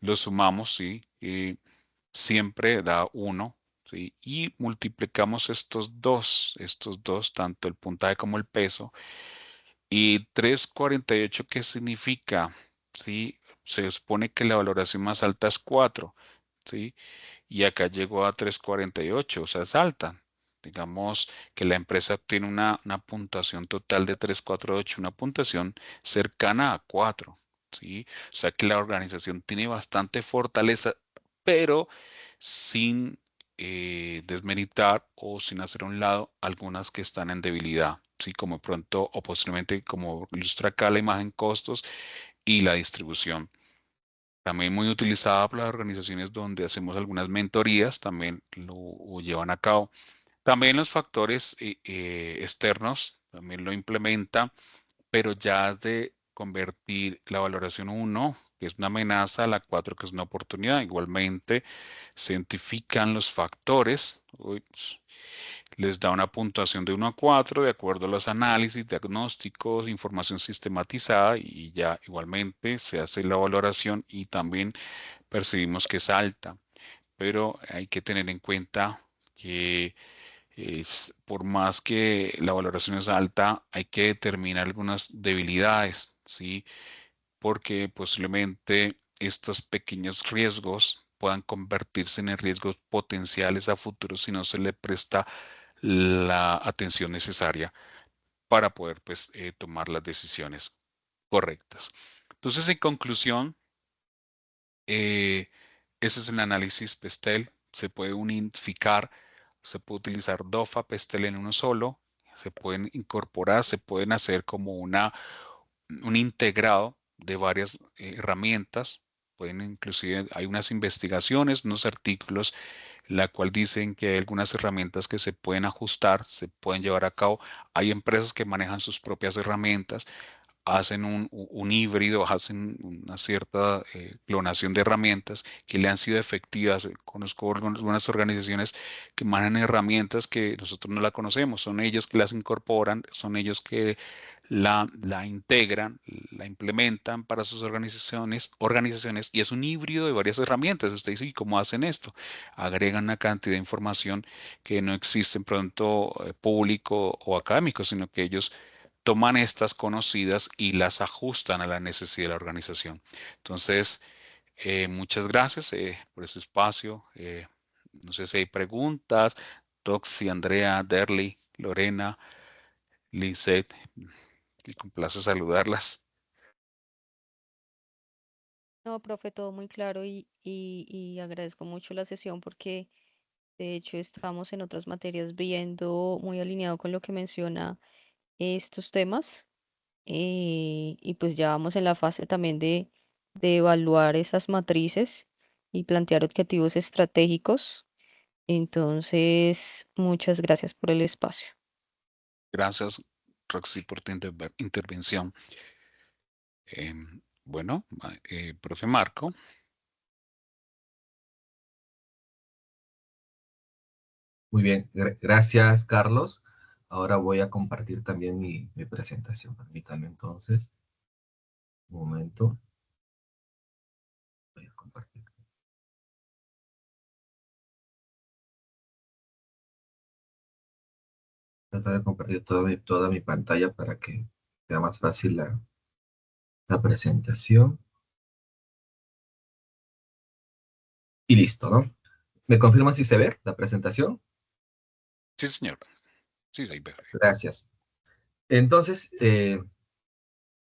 lo sumamos, ¿sí? Y siempre da 1, ¿sí? Y multiplicamos estos dos, tanto el puntaje como el peso. Y 3,48, ¿qué significa? ¿Sí? Se supone que la valoración más alta es 4, ¿sí? Y acá llegó a 3,48, o sea, es alta. Digamos que la empresa obtiene una puntuación total de 3,48, una puntuación cercana a 4, ¿sí? O sea que la organización tiene bastante fortaleza, pero sin desmeritar o sin hacer a un lado algunas que están en debilidad, ¿sí? Como pronto o posiblemente, como ilustra acá la imagen, costos y la distribución. También muy utilizada por las organizaciones donde hacemos algunas mentorías, también lo llevan a cabo. También los factores externos, también lo implementa, pero ya has de convertir la valoración 1, que es una amenaza, a la 4, que es una oportunidad. Igualmente, se identifican los factores. Ups, les da una puntuación de 1 a 4 de acuerdo a los análisis, diagnósticos, información sistematizada y ya igualmente se hace la valoración y también percibimos que es alta. Pero hay que tener en cuenta que por más que la valoración es alta, hay que determinar algunas debilidades, ¿sí? Porque posiblemente estos pequeños riesgos puedan convertirse en riesgos potenciales a futuro si no se le presta la atención necesaria para poder pues, tomar las decisiones correctas. Entonces, en conclusión, ese es el análisis PESTEL. Se puede unificar, se puede utilizar DOFA, PESTEL en uno solo, se pueden incorporar, se pueden hacer como un integrado de varias herramientas. Pueden inclusive, hay unas investigaciones, unos artículos, la cual dicen que hay algunas herramientas que se pueden ajustar, se pueden llevar a cabo. Hay empresas que manejan sus propias herramientas, hacen un híbrido, hacen una cierta clonación de herramientas que le han sido efectivas. Conozco algunas organizaciones que manejan herramientas que nosotros no la conocemos, son ellos que las incorporan, son ellos que la integran, la implementan para sus organizaciones y es un híbrido de varias herramientas. Usted dice, ¿y cómo hacen esto? Agregan una cantidad de información que no existe en pronto público o académico, sino que ellos toman estas conocidas y las ajustan a la necesidad de la organización. Entonces, muchas gracias por este espacio. No sé si hay preguntas. Roxy, Andrea, Derly, Lorena, Lizeth, me complace saludarlas. No, profe, todo muy claro y agradezco mucho la sesión porque de hecho estamos en otras materias viendo muy alineado con lo que menciona estos temas y pues ya vamos en la fase también de evaluar esas matrices y plantear objetivos estratégicos. Entonces, muchas gracias por el espacio. Gracias, Roxy, por tu intervención. Bueno, profe Marco, Muy bien, gracias, Carlos. Ahora voy a compartir también mi presentación. Permítame entonces un momento. Voy a compartir. Tratar de compartir toda mi pantalla para que sea más fácil la presentación. Y listo, ¿no? ¿Me confirman si se ve la presentación? sí, señor. Sí, ahí veo. Gracias. Entonces,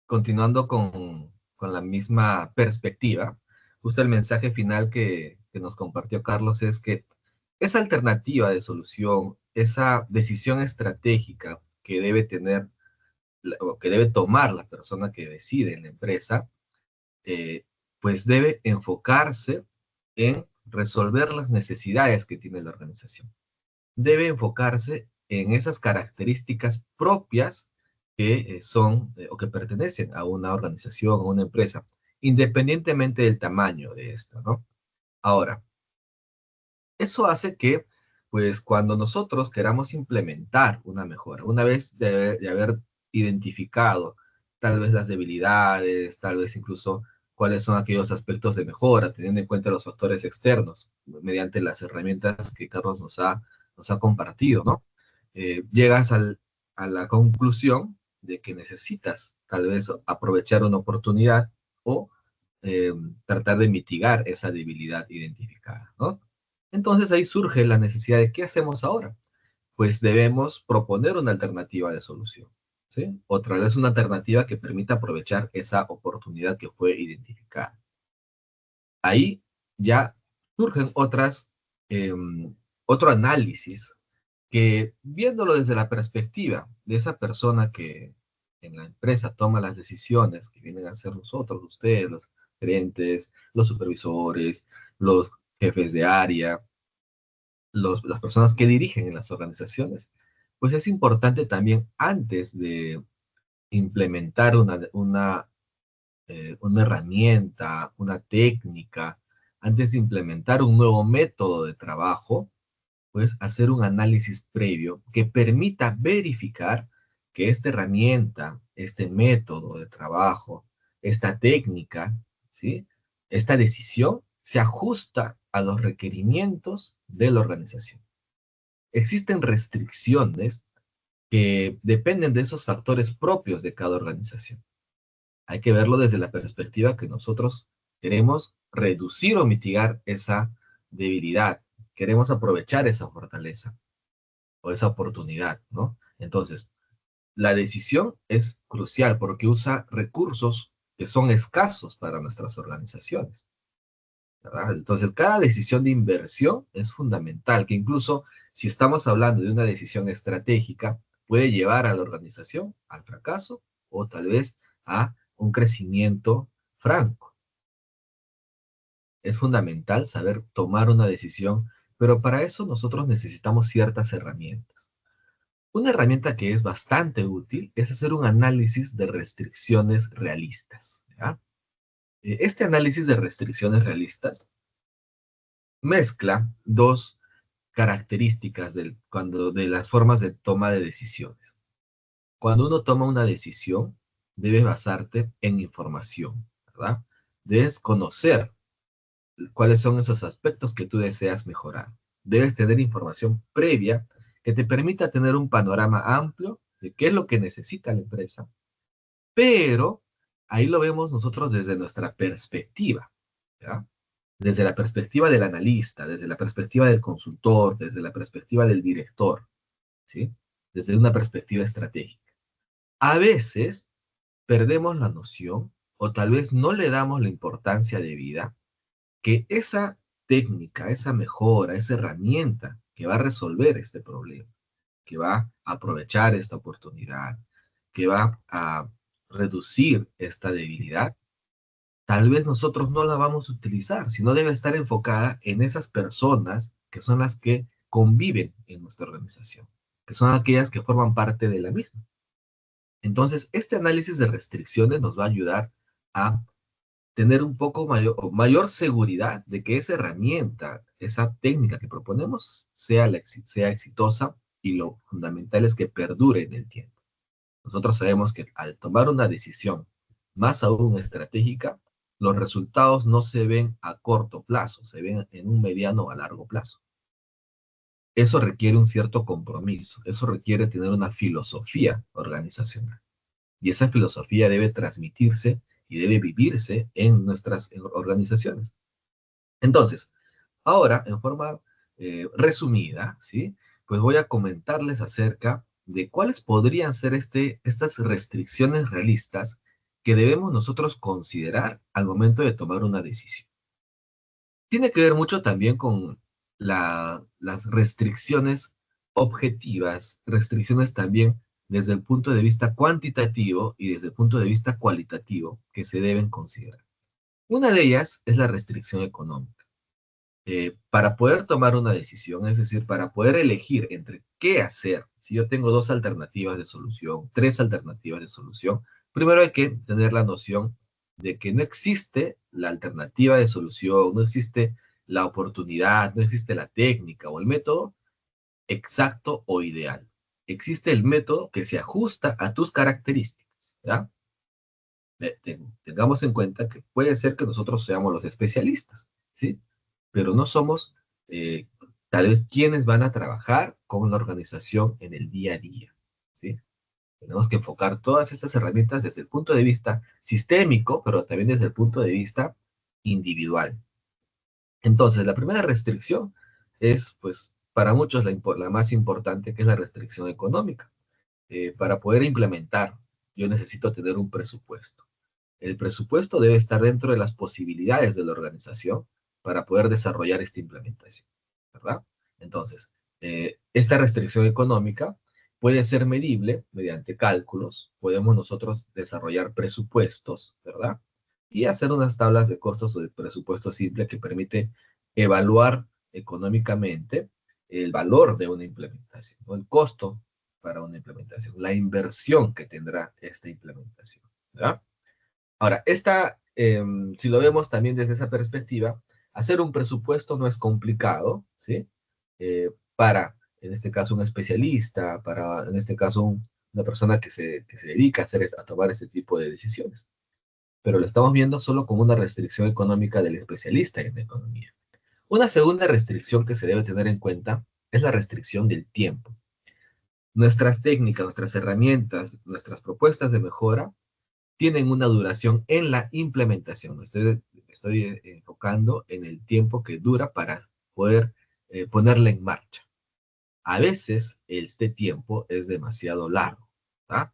continuando con la misma perspectiva, justo el mensaje final que nos compartió Carlos es que esa alternativa de solución, esa decisión estratégica que debe tener o que debe tomar la persona que decide en la empresa, eh, pues debe enfocarse en resolver las necesidades que tiene la organización. Debe enfocarse en esas características propias que son o que pertenecen a una organización, a una empresa, independientemente del tamaño de esta, ¿no? Ahora, eso hace que, pues, cuando nosotros queramos implementar una mejora, una vez de haber identificado tal vez las debilidades, tal vez incluso cuáles son aquellos aspectos de mejora, teniendo en cuenta los factores externos, mediante las herramientas que Carlos nos ha compartido, ¿no? Llegas a la conclusión de que necesitas tal vez aprovechar una oportunidad o eh, tratar de mitigar esa debilidad identificada, ¿no? Entonces ahí surge la necesidad de qué hacemos ahora. Pues debemos proponer una alternativa de solución, ¿sí? Otra vez una alternativa que permita aprovechar esa oportunidad que fue identificada. Ahí ya surgen eh, otro análisis que viéndolo desde la perspectiva de esa persona que en la empresa toma las decisiones, que vienen a ser nosotros, ustedes, los gerentes, los supervisores, los jefes de área, las personas que dirigen en las organizaciones, pues es importante también antes de implementar una herramienta, una técnica, antes de implementar un nuevo método de trabajo, pues hacer un análisis previo que permita verificar que esta herramienta, este método de trabajo, esta técnica, ¿sí? Esta decisión se ajusta a los requerimientos de la organización. Existen restricciones que dependen de esos factores propios de cada organización. Hay que verlo desde la perspectiva que nosotros queremos reducir o mitigar esa debilidad, queremos aprovechar esa fortaleza o esa oportunidad, ¿no? Entonces, la decisión es crucial porque usa recursos que son escasos para nuestras organizaciones, ¿verdad? Entonces, cada decisión de inversión es fundamental, que incluso si estamos hablando de una decisión estratégica, puede llevar a la organización al fracaso o tal vez a un crecimiento franco. Es fundamental saber tomar una decisión, pero para eso nosotros necesitamos ciertas herramientas. Una herramienta que es bastante útil es hacer un análisis de restricciones realistas, ¿ya? Este análisis de restricciones realistas mezcla dos características de las formas de toma de decisiones. Cuando uno toma una decisión, debes basarte en información, ¿verdad? Debes conocer cuáles son esos aspectos que tú deseas mejorar. Debes tener información previa que te permita tener un panorama amplio de qué es lo que necesita la empresa, pero ahí lo vemos nosotros desde nuestra perspectiva, ¿ya? Desde la perspectiva del analista, desde la perspectiva del consultor, desde la perspectiva del director, ¿sí? Desde una perspectiva estratégica. A veces perdemos la noción o tal vez no le damos la importancia debida que esa técnica, esa mejora, esa herramienta que va a resolver este problema, que va a aprovechar esta oportunidad, que va a reducir esta debilidad, tal vez nosotros no la vamos a utilizar, sino debe estar enfocada en esas personas que son las que conviven en nuestra organización, que son aquellas que forman parte de la misma. Entonces, este análisis de restricciones nos va a ayudar a tener un poco mayor seguridad de que esa herramienta, esa técnica que proponemos sea exitosa, y lo fundamental es que perdure en el tiempo. Nosotros sabemos que al tomar una decisión, más aún estratégica, los resultados no se ven a corto plazo, se ven en un mediano o a largo plazo. Eso requiere un cierto compromiso, eso requiere tener una filosofía organizacional. Y esa filosofía debe transmitirse y debe vivirse en nuestras organizaciones. Entonces, ahora, en forma resumida, ¿sí? Pues voy a comentarles acerca de cuáles podrían ser estas restricciones realistas que debemos nosotros considerar al momento de tomar una decisión. Tiene que ver mucho también con las restricciones objetivas, restricciones también desde el punto de vista cuantitativo y desde el punto de vista cualitativo que se deben considerar. Una de ellas es la restricción económica. Para poder tomar una decisión, es decir, para poder elegir entre qué hacer, si yo tengo dos alternativas de solución, tres alternativas de solución, primero hay que tener la noción de que no existe la alternativa de solución, no existe la oportunidad, no existe la técnica o el método exacto o ideal. Existe el método que se ajusta a tus características, ¿ya? Tengamos en cuenta que puede ser que nosotros seamos los especialistas, ¿sí? Pero no somos tal vez quienes van a trabajar con la organización en el día a día, ¿sí? Tenemos que enfocar todas estas herramientas desde el punto de vista sistémico, pero también desde el punto de vista individual. Entonces, la primera restricción es, pues, para muchos la más importante, que es la restricción económica. Para poder implementar, yo necesito tener un presupuesto. El presupuesto debe estar dentro de las posibilidades de la organización para poder desarrollar esta implementación, ¿verdad? Entonces, esta restricción económica puede ser medible mediante cálculos. Podemos nosotros desarrollar presupuestos, ¿verdad? Y hacer unas tablas de costos o de presupuesto simple que permite evaluar económicamente el valor de una implementación, o el costo para una implementación, la inversión que tendrá esta implementación, ¿verdad? Ahora, si lo vemos también desde esa perspectiva, hacer un presupuesto no es complicado, ¿sí? Para, en este caso, un especialista, para, en este caso, una persona que se dedica a tomar este tipo de decisiones. Pero lo estamos viendo solo como una restricción económica del especialista en economía. Una segunda restricción que se debe tener en cuenta es la restricción del tiempo. Nuestras técnicas, nuestras herramientas, nuestras propuestas de mejora tienen una duración en la implementación. Estoy enfocando en el tiempo que dura para poder ponerla en marcha. A veces este tiempo es demasiado largo, ¿tá?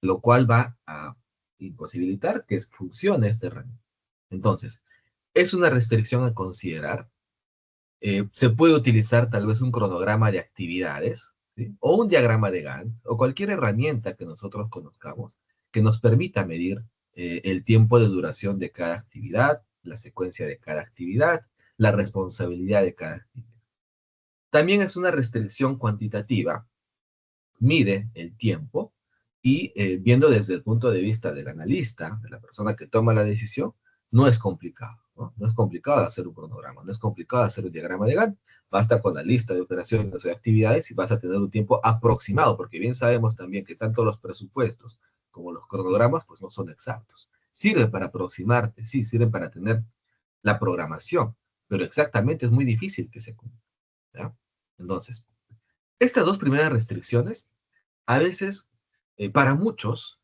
Lo cual va a imposibilitar que funcione este herramienta. Entonces, es una restricción a considerar. Se puede utilizar tal vez un cronograma de actividades, ¿sí? O un diagrama de Gantt, o cualquier herramienta que nosotros conozcamos que nos permita medir el tiempo de duración de cada actividad, la secuencia de cada actividad, la responsabilidad de cada actividad. También es una restricción cuantitativa, mide el tiempo y viendo desde el punto de vista del analista, de la persona que toma la decisión, no es complicado, ¿no? No es complicado hacer un cronograma, no es complicado hacer un diagrama de Gantt, basta con la lista de operaciones o de actividades y vas a tener un tiempo aproximado, porque bien sabemos también que tanto los presupuestos como los cronogramas pues no son exactos. Sirven para aproximarte, sí, sirven para tener la programación, pero exactamente es muy difícil que se cumpla, ¿ya? Entonces, estas dos primeras restricciones a veces, para muchos,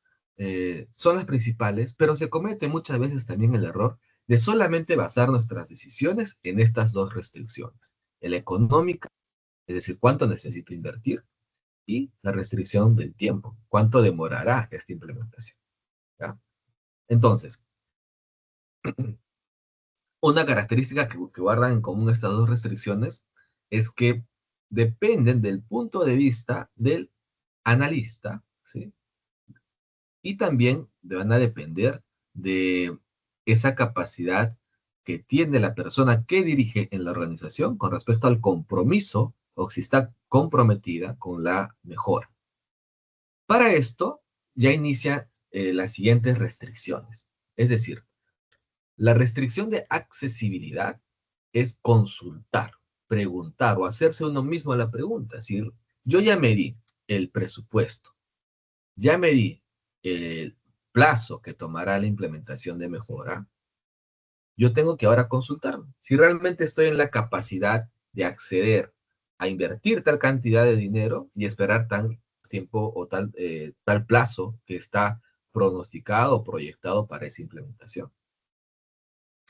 son las principales, pero se comete muchas veces también el error de solamente basar nuestras decisiones en estas dos restricciones. La económica, es decir, cuánto necesito invertir, y la restricción del tiempo, cuánto demorará esta implementación, ¿ya? Entonces, una característica que guardan en común estas dos restricciones es que dependen del punto de vista del analista, ¿sí? Y también van a depender de esa capacidad que tiene la persona que dirige en la organización con respecto al compromiso o si está comprometida con la mejora. Para esto ya inicia las siguientes restricciones. Es decir, la restricción de accesibilidad es consultar, preguntar o hacerse uno mismo la pregunta. Es decir, yo ya medí el presupuesto, ya medí el plazo que tomará la implementación de mejora, yo tengo que ahora consultarme. Si realmente estoy en la capacidad de acceder a invertir tal cantidad de dinero y esperar tal tiempo o tal plazo que está pronosticado o proyectado para esa implementación.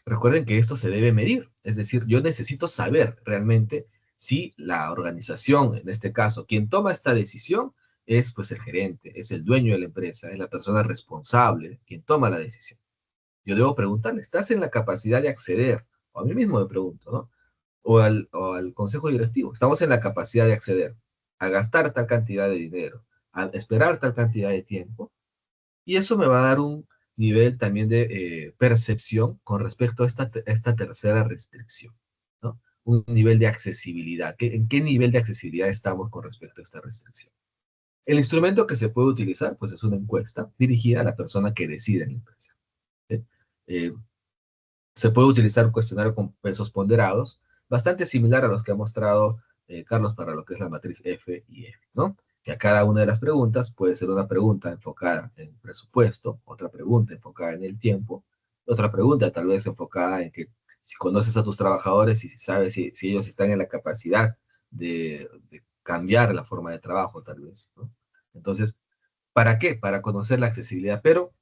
Recuerden que esto se debe medir, es decir, yo necesito saber realmente si la organización, en este caso, quien toma esta decisión es pues el gerente, es el dueño de la empresa, es la persona responsable, quien toma la decisión. Yo debo preguntarle, ¿estás en la capacidad de acceder? O a mí mismo me pregunto, ¿no? O al consejo directivo, ¿estamos en la capacidad de acceder a gastar tal cantidad de dinero, a esperar tal cantidad de tiempo? Y eso me va a dar un nivel también de percepción con respecto a esta tercera restricción, ¿no? Un nivel de accesibilidad. ¿En qué nivel de accesibilidad estamos con respecto a esta restricción? El instrumento que se puede utilizar, pues es una encuesta dirigida a la persona que decide en la empresa. ¿Sí? Eh, Se puede utilizar un cuestionario con pesos ponderados, bastante similar a los que ha mostrado Carlos para lo que es la matriz F y F, ¿no? Que a cada una de las preguntas puede ser una pregunta enfocada en el presupuesto, otra pregunta enfocada en el tiempo, otra pregunta tal vez enfocada en que si conoces a tus trabajadores y si sabes si ellos están en la capacidad de cambiar la forma de trabajo, tal vez, ¿no? Entonces, ¿para qué? Para conocer la accesibilidad, pero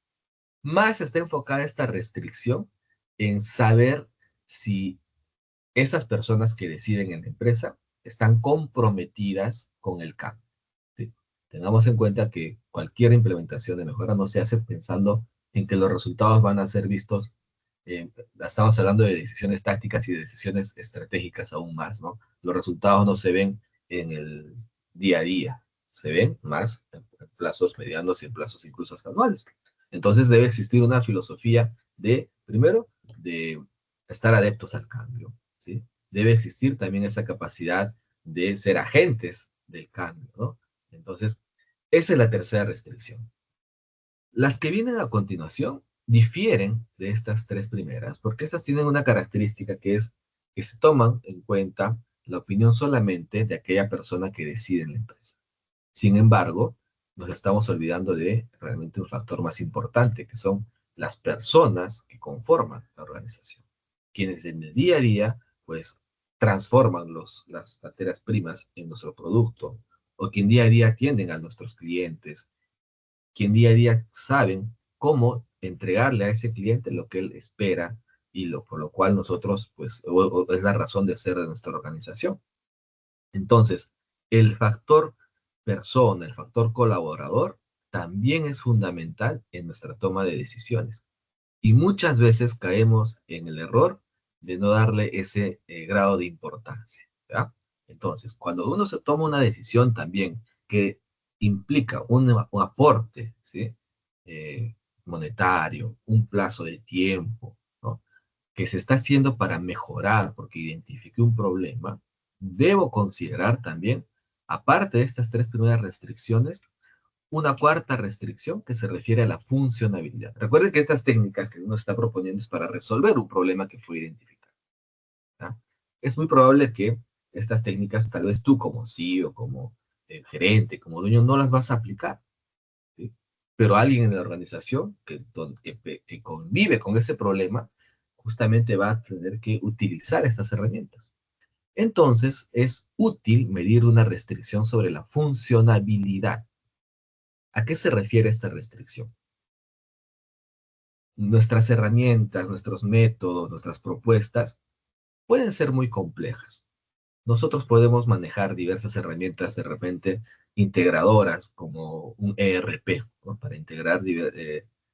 más está enfocada esta restricción en saber si esas personas que deciden en la empresa están comprometidas con el cambio. ¿Sí? Tengamos en cuenta que cualquier implementación de mejora no se hace pensando en que los resultados van a ser vistos. Estamos hablando de decisiones tácticas y de decisiones estratégicas aún más, ¿no? Los resultados no se ven en el día a día, se ven más en plazos medianos y en plazos incluso hasta anuales. Entonces debe existir una filosofía de, primero, de estar adeptos al cambio, ¿sí? Debe existir también esa capacidad de ser agentes del cambio, ¿no? Entonces, esa es la tercera restricción. Las que vienen a continuación difieren de estas tres primeras, porque estas tienen una característica que es que se toman en cuenta la opinión solamente de aquella persona que decide en la empresa. Sin embargo, nos estamos olvidando de realmente un factor más importante, que son las personas que conforman la organización, quienes en el día a día, pues, transforman las materias primas en nuestro producto, o quien día a día atienden a nuestros clientes, quien día a día saben cómo entregarle a ese cliente lo que él espera y por lo cual nosotros, pues, es la razón de ser de nuestra organización. Entonces, el factor persona, el factor colaborador, también es fundamental en nuestra toma de decisiones. Y muchas veces caemos en el error de no darle ese grado de importancia, ¿ya? Entonces, cuando uno se toma una decisión también que implica un aporte, ¿sí? Eh, monetario, un plazo de tiempo, ¿no? Que se está haciendo para mejorar porque identifique un problema, debo considerar también, aparte de estas tres primeras restricciones, una cuarta restricción que se refiere a la funcionabilidad. Recuerden que estas técnicas que uno está proponiendo es para resolver un problema que fue identificado, ¿ya? Es muy probable que estas técnicas, tal vez tú como CEO, como gerente, como dueño, no las vas a aplicar, ¿sí? Pero alguien en la organización que convive con ese problema, justamente va a tener que utilizar estas herramientas. Entonces, es útil medir una restricción sobre la funcionabilidad. ¿A qué se refiere esta restricción? Nuestras herramientas, nuestros métodos, nuestras propuestas pueden ser muy complejas. Nosotros podemos manejar diversas herramientas de repente integradoras como un ERP, ¿no? Para integrar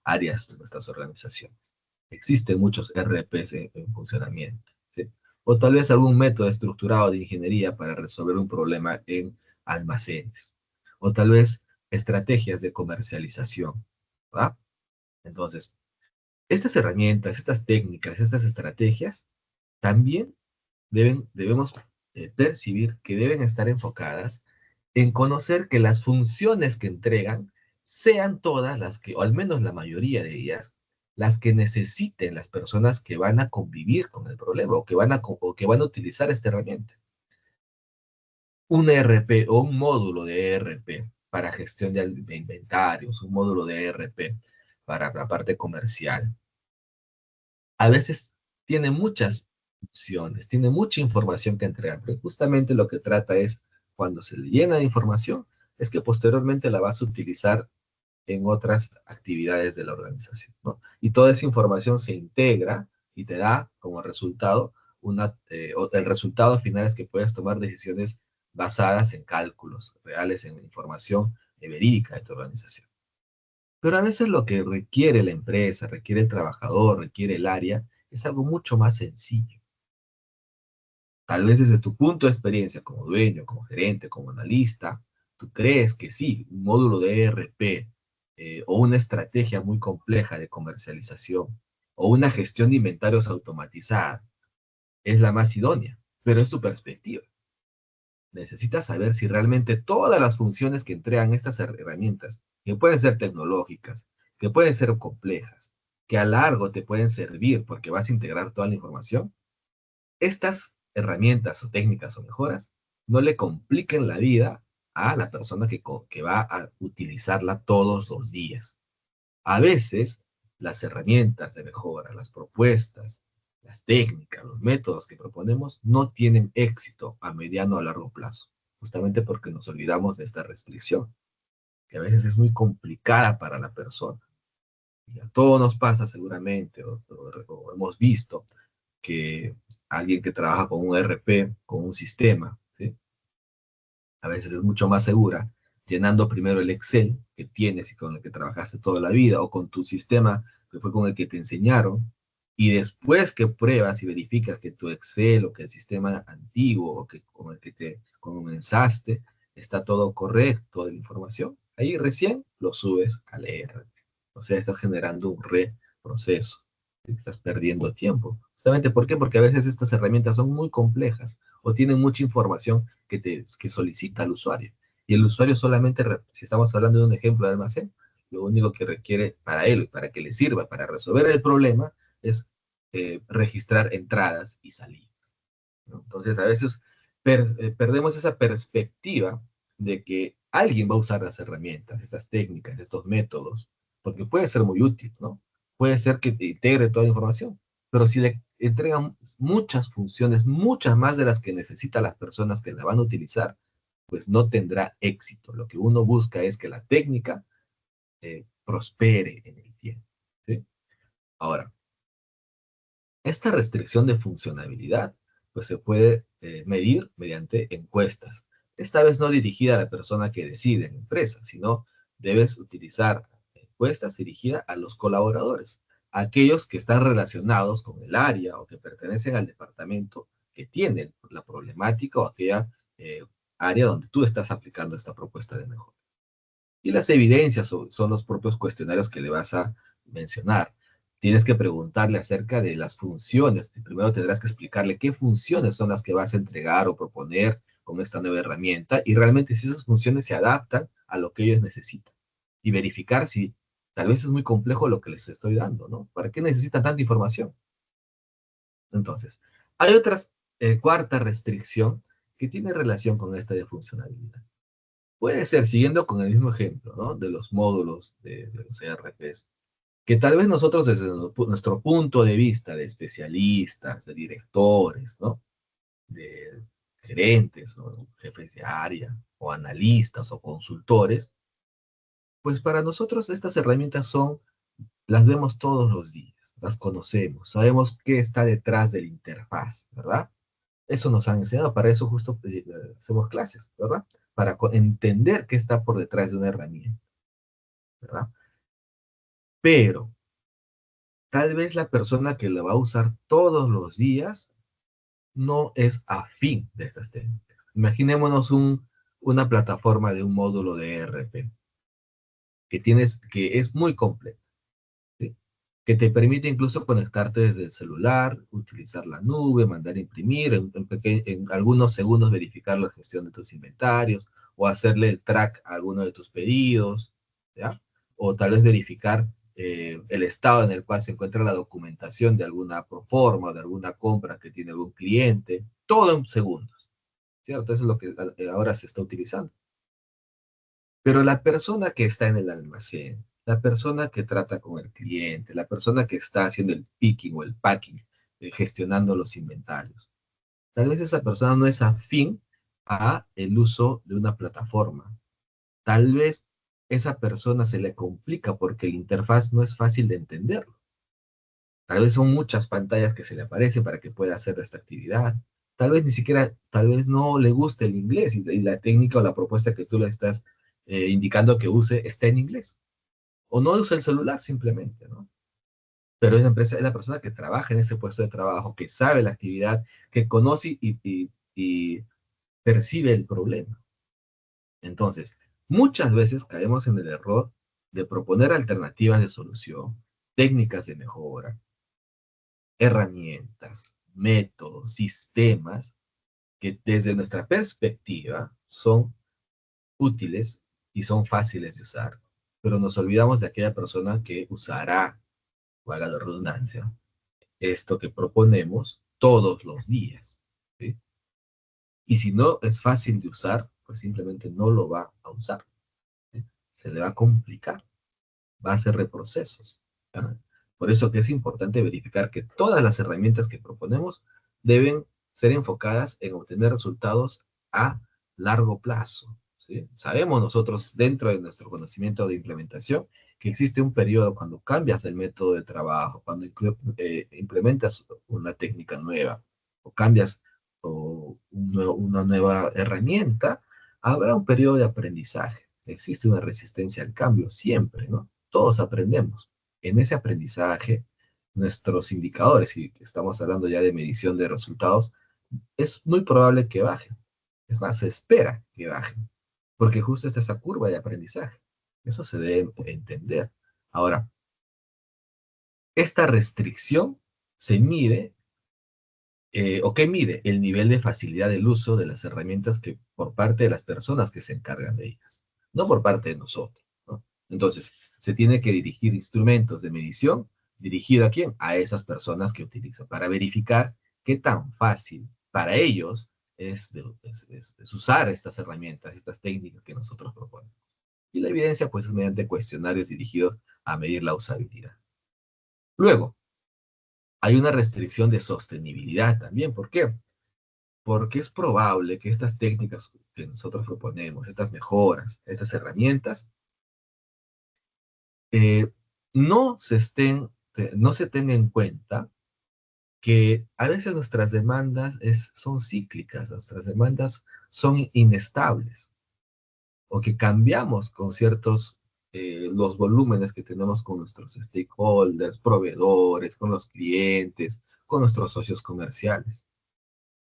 áreas de nuestras organizaciones. Existen muchos ERPs en funcionamiento, ¿sí? O tal vez algún método estructurado de ingeniería para resolver un problema en almacenes, o tal vez estrategias de comercialización, ¿va? Entonces, estas herramientas, estas técnicas, estas estrategias, también debemos percibir que deben estar enfocadas en conocer que las funciones que entregan sean todas las que, o al menos la mayoría de ellas, las que necesiten las personas que van a convivir con el problema o que van a utilizar esta herramienta. Un ERP o un módulo de ERP para gestión de inventarios, un módulo de ERP para la parte comercial, a veces tiene muchas opciones, tiene mucha información que entregar, pero justamente lo que trata es, cuando se le llena de información, es que posteriormente la vas a utilizar en otras actividades de la organización, ¿no? Y toda esa información se integra y te da como resultado el resultado final es que puedes tomar decisiones basadas en cálculos reales, en información verídica de tu organización. Pero a veces lo que requiere la empresa, requiere el trabajador, requiere el área, es algo mucho más sencillo. Tal vez desde tu punto de experiencia como dueño, como gerente, como analista, tú crees que sí, un módulo de ERP o una estrategia muy compleja de comercialización o una gestión de inventarios automatizada es la más idónea, pero es tu perspectiva. Necesitas saber si realmente todas las funciones que entregan estas herramientas, que pueden ser tecnológicas, que pueden ser complejas, que a largo te pueden servir porque vas a integrar toda la información, estas herramientas o técnicas o mejoras no le compliquen la vida a la persona que va a utilizarla todos los días. A veces, las herramientas de mejora, las propuestas, las técnicas, los métodos que proponemos no tienen éxito a mediano o largo plazo, justamente porque nos olvidamos de esta restricción, que a veces es muy complicada para la persona. Y a todos nos pasa seguramente, o hemos visto que alguien que trabaja con un ERP, con un sistema, ¿sí? A veces es mucho más segura llenando primero el Excel que tienes y con el que trabajaste toda la vida, o con tu sistema que fue con el que te enseñaron, y después que pruebas y verificas que tu Excel o que el sistema antiguo o que con el que te comenzaste está todo correcto de la información, ahí recién lo subes al ERP. O sea, estás generando un reproceso. Estás perdiendo tiempo. Justamente, ¿por qué? Porque a veces estas herramientas son muy complejas o tienen mucha información que solicita al usuario. Y el usuario solamente, si estamos hablando de un ejemplo de almacén, lo único que requiere para él, para que le sirva, para resolver el problema, es registrar entradas y salidas, ¿no? Entonces, a veces perdemos esa perspectiva de que alguien va a usar las herramientas, estas técnicas, estos métodos, porque puede ser muy útil, ¿no? Puede ser que te integre toda la información, pero si le entregan muchas funciones, muchas más de las que necesitan las personas que la van a utilizar, pues no tendrá éxito. Lo que uno busca es que la técnica prospere en el tiempo, ¿sí? Ahora, esta restricción de funcionalidad pues se puede medir mediante encuestas. Esta vez no dirigida a la persona que decide en la empresa, sino debes utilizar encuestas dirigidas a los colaboradores, aquellos que están relacionados con el área o que pertenecen al departamento que tienen la problemática o aquella área donde tú estás aplicando esta propuesta de mejora. Y las evidencias son los propios cuestionarios que le vas a mencionar. Tienes que preguntarle acerca de las funciones. Primero tendrás que explicarle qué funciones son las que vas a entregar o proponer con esta nueva herramienta y realmente si esas funciones se adaptan a lo que ellos necesitan. Y verificar si tal vez es muy complejo lo que les estoy dando, ¿no? ¿Para qué necesitan tanta información? Entonces, hay otra cuarta restricción que tiene relación con esta de funcionalidad. Puede ser, siguiendo con el mismo ejemplo, ¿no? De los módulos de los ERPs, que tal vez nosotros desde nuestro punto de vista de especialistas, de directores, ¿no? De gerentes, o jefes de área, o analistas, o consultores, pues para nosotros estas herramientas las vemos todos los días, las conocemos, sabemos qué está detrás de la interfaz, ¿verdad? Eso nos han enseñado, para eso justo hacemos clases, ¿verdad? Para entender qué está por detrás de una herramienta, ¿verdad? pero tal vez la persona que lo va a usar todos los días no es afín de estas técnicas. Imaginémonos una plataforma de un módulo de ERP que es muy completo, ¿sí? Que te permite incluso conectarte desde el celular, utilizar la nube, mandar a imprimir, en algunos segundos verificar la gestión de tus inventarios, o hacerle el track a alguno de tus pedidos, ¿ya? O tal vez verificar el estado en el cual se encuentra la documentación de alguna proforma, de alguna compra que tiene algún cliente, todo en segundos, ¿cierto? Eso es lo que ahora se está utilizando. Pero la persona que está en el almacén, la persona que trata con el cliente, la persona que está haciendo el picking o el packing, gestionando los inventarios, tal vez esa persona no es afín a el uso de una plataforma. Tal vez esa persona se le complica porque la interfaz no es fácil de entenderlo. Tal vez son muchas pantallas que se le aparecen para que pueda hacer esta actividad. Tal vez ni siquiera, tal vez no le guste el inglés y la técnica o la propuesta que tú le estás indicando que use está en inglés. O no usa el celular simplemente, ¿no? Pero esa empresa es la persona que trabaja en ese puesto de trabajo, que sabe la actividad, que conoce y percibe el problema. Entonces, muchas veces caemos en el error de proponer alternativas de solución, técnicas de mejora, herramientas, métodos, sistemas que desde nuestra perspectiva son útiles y son fáciles de usar, pero nos olvidamos de aquella persona que usará, valga la redundancia, esto que proponemos todos los días, ¿sí? Y si no es fácil de usar, pues simplemente no lo va a usar, ¿sí? Se le va a complicar, va a hacer reprocesos, ¿ya? Por eso que es importante verificar que todas las herramientas que proponemos deben ser enfocadas en obtener resultados a largo plazo, ¿sí? Sabemos nosotros, dentro de nuestro conocimiento de implementación, que existe un periodo cuando cambias el método de trabajo, cuando implementas una técnica nueva o cambias una nueva herramienta, habrá un periodo de aprendizaje. Existe una resistencia al cambio siempre, ¿no? Todos aprendemos. En ese aprendizaje, nuestros indicadores, y estamos hablando ya de medición de resultados, es muy probable que bajen. Es más, se espera que bajen, porque justo está esa curva de aprendizaje. Eso se debe entender. Ahora, esta restricción se mide, o qué mide el nivel de facilidad del uso de las herramientas que por parte de las personas que se encargan de ellas, no por parte de nosotros, ¿no? Entonces, se tiene que dirigir instrumentos de medición dirigido a quién, a esas personas que utilizan, para verificar qué tan fácil para ellos es usar estas herramientas, estas técnicas que nosotros proponemos. Y la evidencia, pues, es mediante cuestionarios dirigidos a medir la usabilidad. Luego, hay una restricción de sostenibilidad también. ¿Por qué? Porque es probable que estas técnicas que nosotros proponemos, estas mejoras, estas herramientas, eh, no se tenga en cuenta que a veces nuestras demandas son cíclicas, nuestras demandas son inestables, o que cambiamos con los volúmenes que tenemos con nuestros stakeholders, proveedores, con los clientes, con nuestros socios comerciales.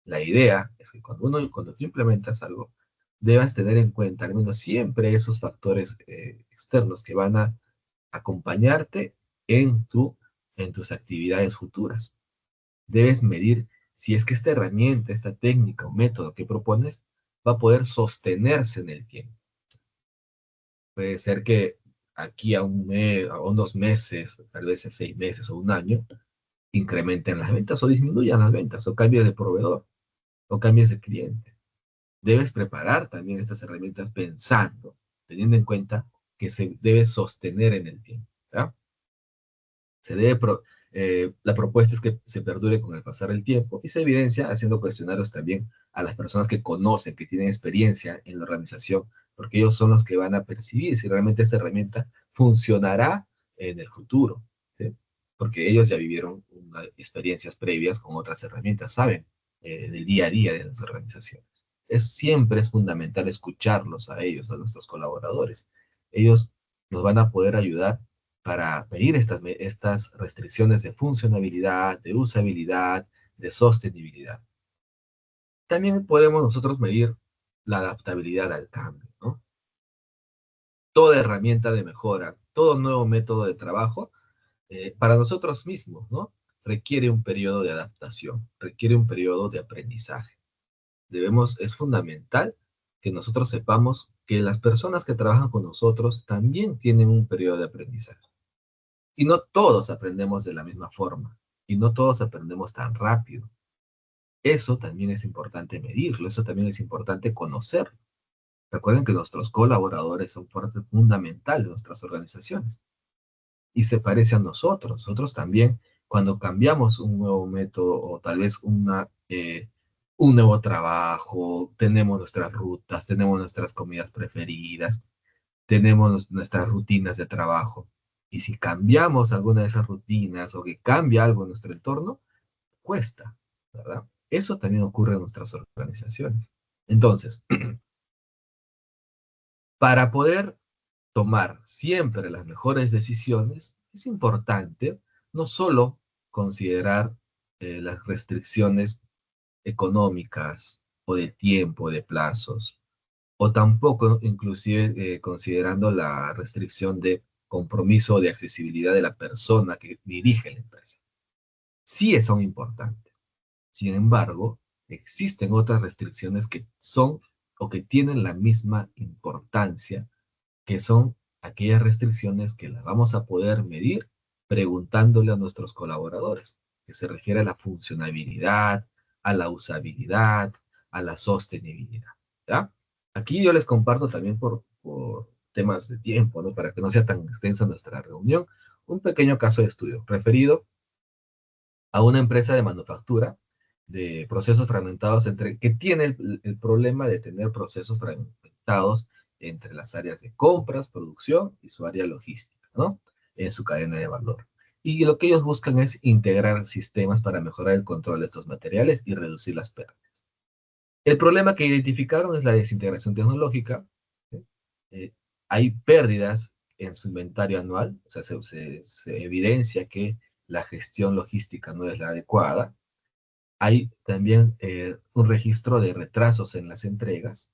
La idea es que cuando tú implementas algo, debas tener en cuenta al menos siempre esos factores externos que van a acompañarte en, en tus actividades futuras. Debes medir si es que esta herramienta, esta técnica o método que propones va a poder sostenerse en el tiempo. Puede ser que aquí a a unos meses, tal vez a 6 meses o un año, incrementen las ventas o disminuyan las ventas o cambies de proveedor o cambies de cliente. Debes preparar también estas herramientas pensando, teniendo en cuenta que se debe sostener en el tiempo, ¿ya? La propuesta es que se perdure con el pasar del tiempo y se evidencia haciendo cuestionarios también a las personas que conocen, que tienen experiencia en la organización, porque ellos son los que van a percibir si realmente esta herramienta funcionará en el futuro, ¿sí? Porque ellos ya vivieron experiencias previas con otras herramientas, saben del día a día de las organizaciones. Siempre es fundamental escucharlos a ellos, a nuestros colaboradores. Ellos nos van a poder ayudar para medir estas restricciones de funcionabilidad, de usabilidad, de sostenibilidad. También podemos nosotros medir la adaptabilidad al cambio, ¿no? Toda herramienta de mejora, todo nuevo método de trabajo, para nosotros mismos, ¿no? Requiere un periodo de adaptación, requiere un periodo de aprendizaje. Es fundamental que nosotros sepamos que las personas que trabajan con nosotros también tienen un periodo de aprendizaje. Y no todos aprendemos de la misma forma, y no todos aprendemos tan rápido. Eso también es importante medirlo, eso también es importante conocerlo. Recuerden que nuestros colaboradores son parte fundamental de nuestras organizaciones y se parece a nosotros. Nosotros también, cuando cambiamos un nuevo método o tal vez un nuevo trabajo, tenemos nuestras rutas, tenemos nuestras comidas preferidas, tenemos nuestras rutinas de trabajo. Y si cambiamos alguna de esas rutinas o que cambia algo en nuestro entorno, cuesta, ¿verdad? Eso también ocurre en nuestras organizaciones. Entonces, para poder tomar siempre las mejores decisiones, es importante no solo considerar las restricciones económicas o de tiempo, de plazos, o tampoco inclusive considerando la restricción de compromiso o de accesibilidad de la persona que dirige la empresa. Sí son importantes. Sin embargo, existen otras restricciones que son o que tienen la misma importancia, que son aquellas restricciones que las vamos a poder medir preguntándole a nuestros colaboradores, que se refiere a la funcionabilidad, a la usabilidad, a la sostenibilidad. ¿Ya? Aquí yo les comparto también por temas de tiempo, ¿no? Para que no sea tan extensa nuestra reunión, un pequeño caso de estudio referido a una empresa de manufactura de procesos fragmentados que tiene el problema de tener procesos fragmentados entre las áreas de compras, producción y su área logística, ¿no? En su cadena de valor. Y lo que ellos buscan es integrar sistemas para mejorar el control de estos materiales y reducir las pérdidas. El problema que identificaron es la desintegración tecnológica. ¿Sí? Hay pérdidas en su inventario anual, o sea, se evidencia que la gestión logística no es la adecuada. Hay también un registro de retrasos en las entregas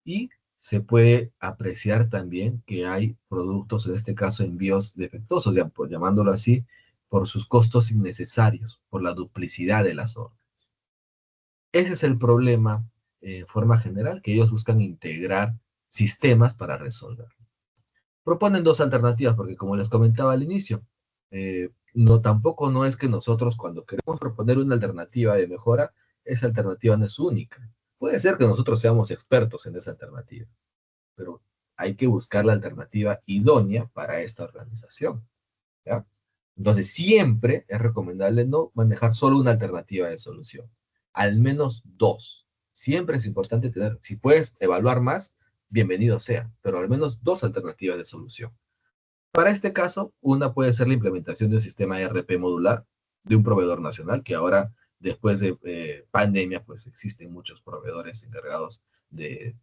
y se puede apreciar también que hay productos, en este caso envíos defectuosos, llamándolo así, por sus costos innecesarios, por la duplicidad de las órdenes. Ese es el problema en forma general, que ellos buscan integrar sistemas para resolver. Proponen dos alternativas, porque como les comentaba al inicio, tampoco no es que nosotros cuando queremos proponer una alternativa de mejora, esa alternativa no es única. Puede ser que nosotros seamos expertos en esa alternativa, pero hay que buscar la alternativa idónea para esta organización, ¿ya? Entonces, siempre es recomendable no manejar solo una alternativa de solución, al menos dos. Siempre es importante tener, si puedes evaluar más, bienvenido sea, pero al menos dos alternativas de solución. Para este caso, una puede ser la implementación de un sistema ERP modular de un proveedor nacional, que ahora, después de pandemia, pues existen muchos proveedores encargados de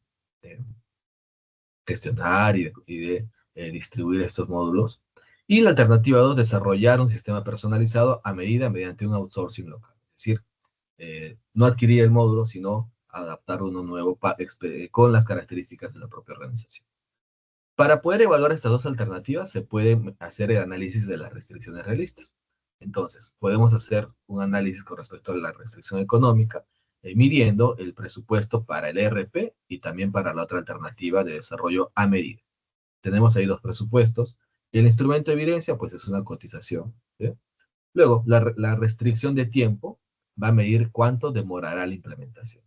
gestionar y de distribuir estos módulos. Y la alternativa 2, desarrollar un sistema personalizado a medida mediante un outsourcing local. Es decir, no adquirir el módulo, sino adaptar uno nuevo con las características de la propia organización. Para poder evaluar estas dos alternativas, se puede hacer el análisis de las restricciones realistas. Entonces, podemos hacer un análisis con respecto a la restricción económica, midiendo el presupuesto para el ERP y también para la otra alternativa de desarrollo a medida. Tenemos ahí dos presupuestos, y el instrumento de evidencia, pues es una cotización, ¿sí? Luego, la restricción de tiempo va a medir cuánto demorará la implementación.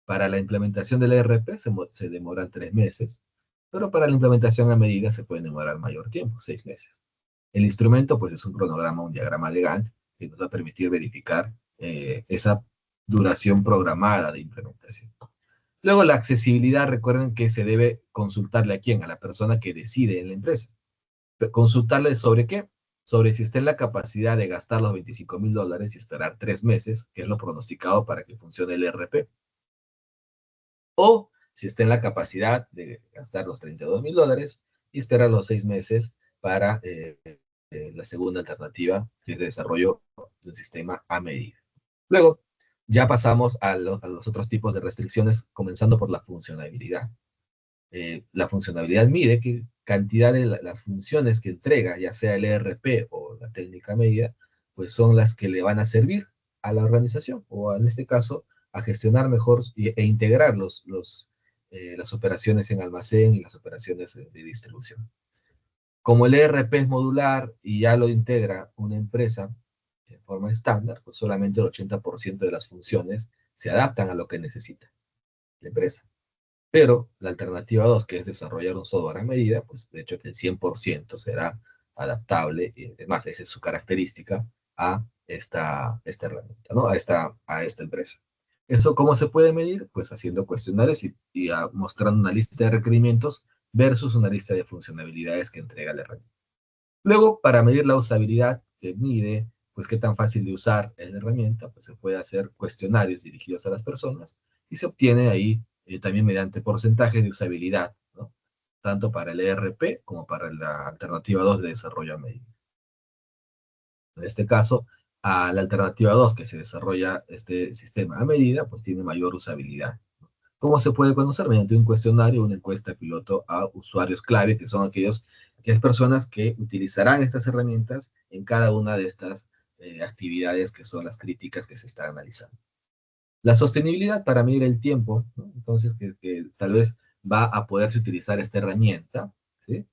Para la implementación del ERP se demoran 3 meses, pero para la implementación a medida se puede demorar mayor tiempo, 6 meses. El instrumento, pues, es un cronograma, un diagrama de Gantt, que nos va a permitir verificar esa duración programada de implementación. Luego, la accesibilidad, recuerden que se debe consultarle a quién, a la persona que decide en la empresa. Consultarle sobre qué, sobre si está en la capacidad de gastar los $25,000 y esperar 3 meses, que es lo pronosticado para que funcione el ERP. O si está en la capacidad de gastar los $32,000 y esperar los 6 meses para la segunda alternativa, que es el desarrollo de un sistema a medida. Luego, ya pasamos a los otros tipos de restricciones, comenzando por la funcionalidad. La funcionalidad mide qué cantidad de las funciones que entrega, ya sea el ERP o la técnica medida, pues son las que le van a servir a la organización, o en este caso, a gestionar mejor e integrar las operaciones en almacén y las operaciones de distribución. Como el ERP es modular y ya lo integra una empresa de forma estándar, pues solamente el 80% de las funciones se adaptan a lo que necesita la empresa. Pero la alternativa 2, que es desarrollar un software a medida, pues de hecho el 100% será adaptable, y además esa es su característica, a esta herramienta, ¿no? A esta empresa. ¿Eso cómo se puede medir? Pues haciendo cuestionarios y mostrando una lista de requerimientos versus una lista de funcionalidades que entrega la herramienta. Luego, para medir la usabilidad, que mide pues qué tan fácil de usar es la herramienta, pues se puede hacer cuestionarios dirigidos a las personas y se obtiene ahí también mediante porcentajes de usabilidad, ¿no? Tanto para el ERP como para la alternativa 2 de desarrollo a medida. En este caso, a la alternativa 2 que se desarrolla este sistema a medida, pues tiene mayor usabilidad. ¿Cómo se puede conocer? Mediante un cuestionario, una encuesta piloto a usuarios clave, que son aquellas personas que utilizarán estas herramientas en cada una de estas actividades que son las críticas que se están analizando. La sostenibilidad para medir el tiempo, ¿no? Entonces, que tal vez va a poderse utilizar esta herramienta, ¿sí?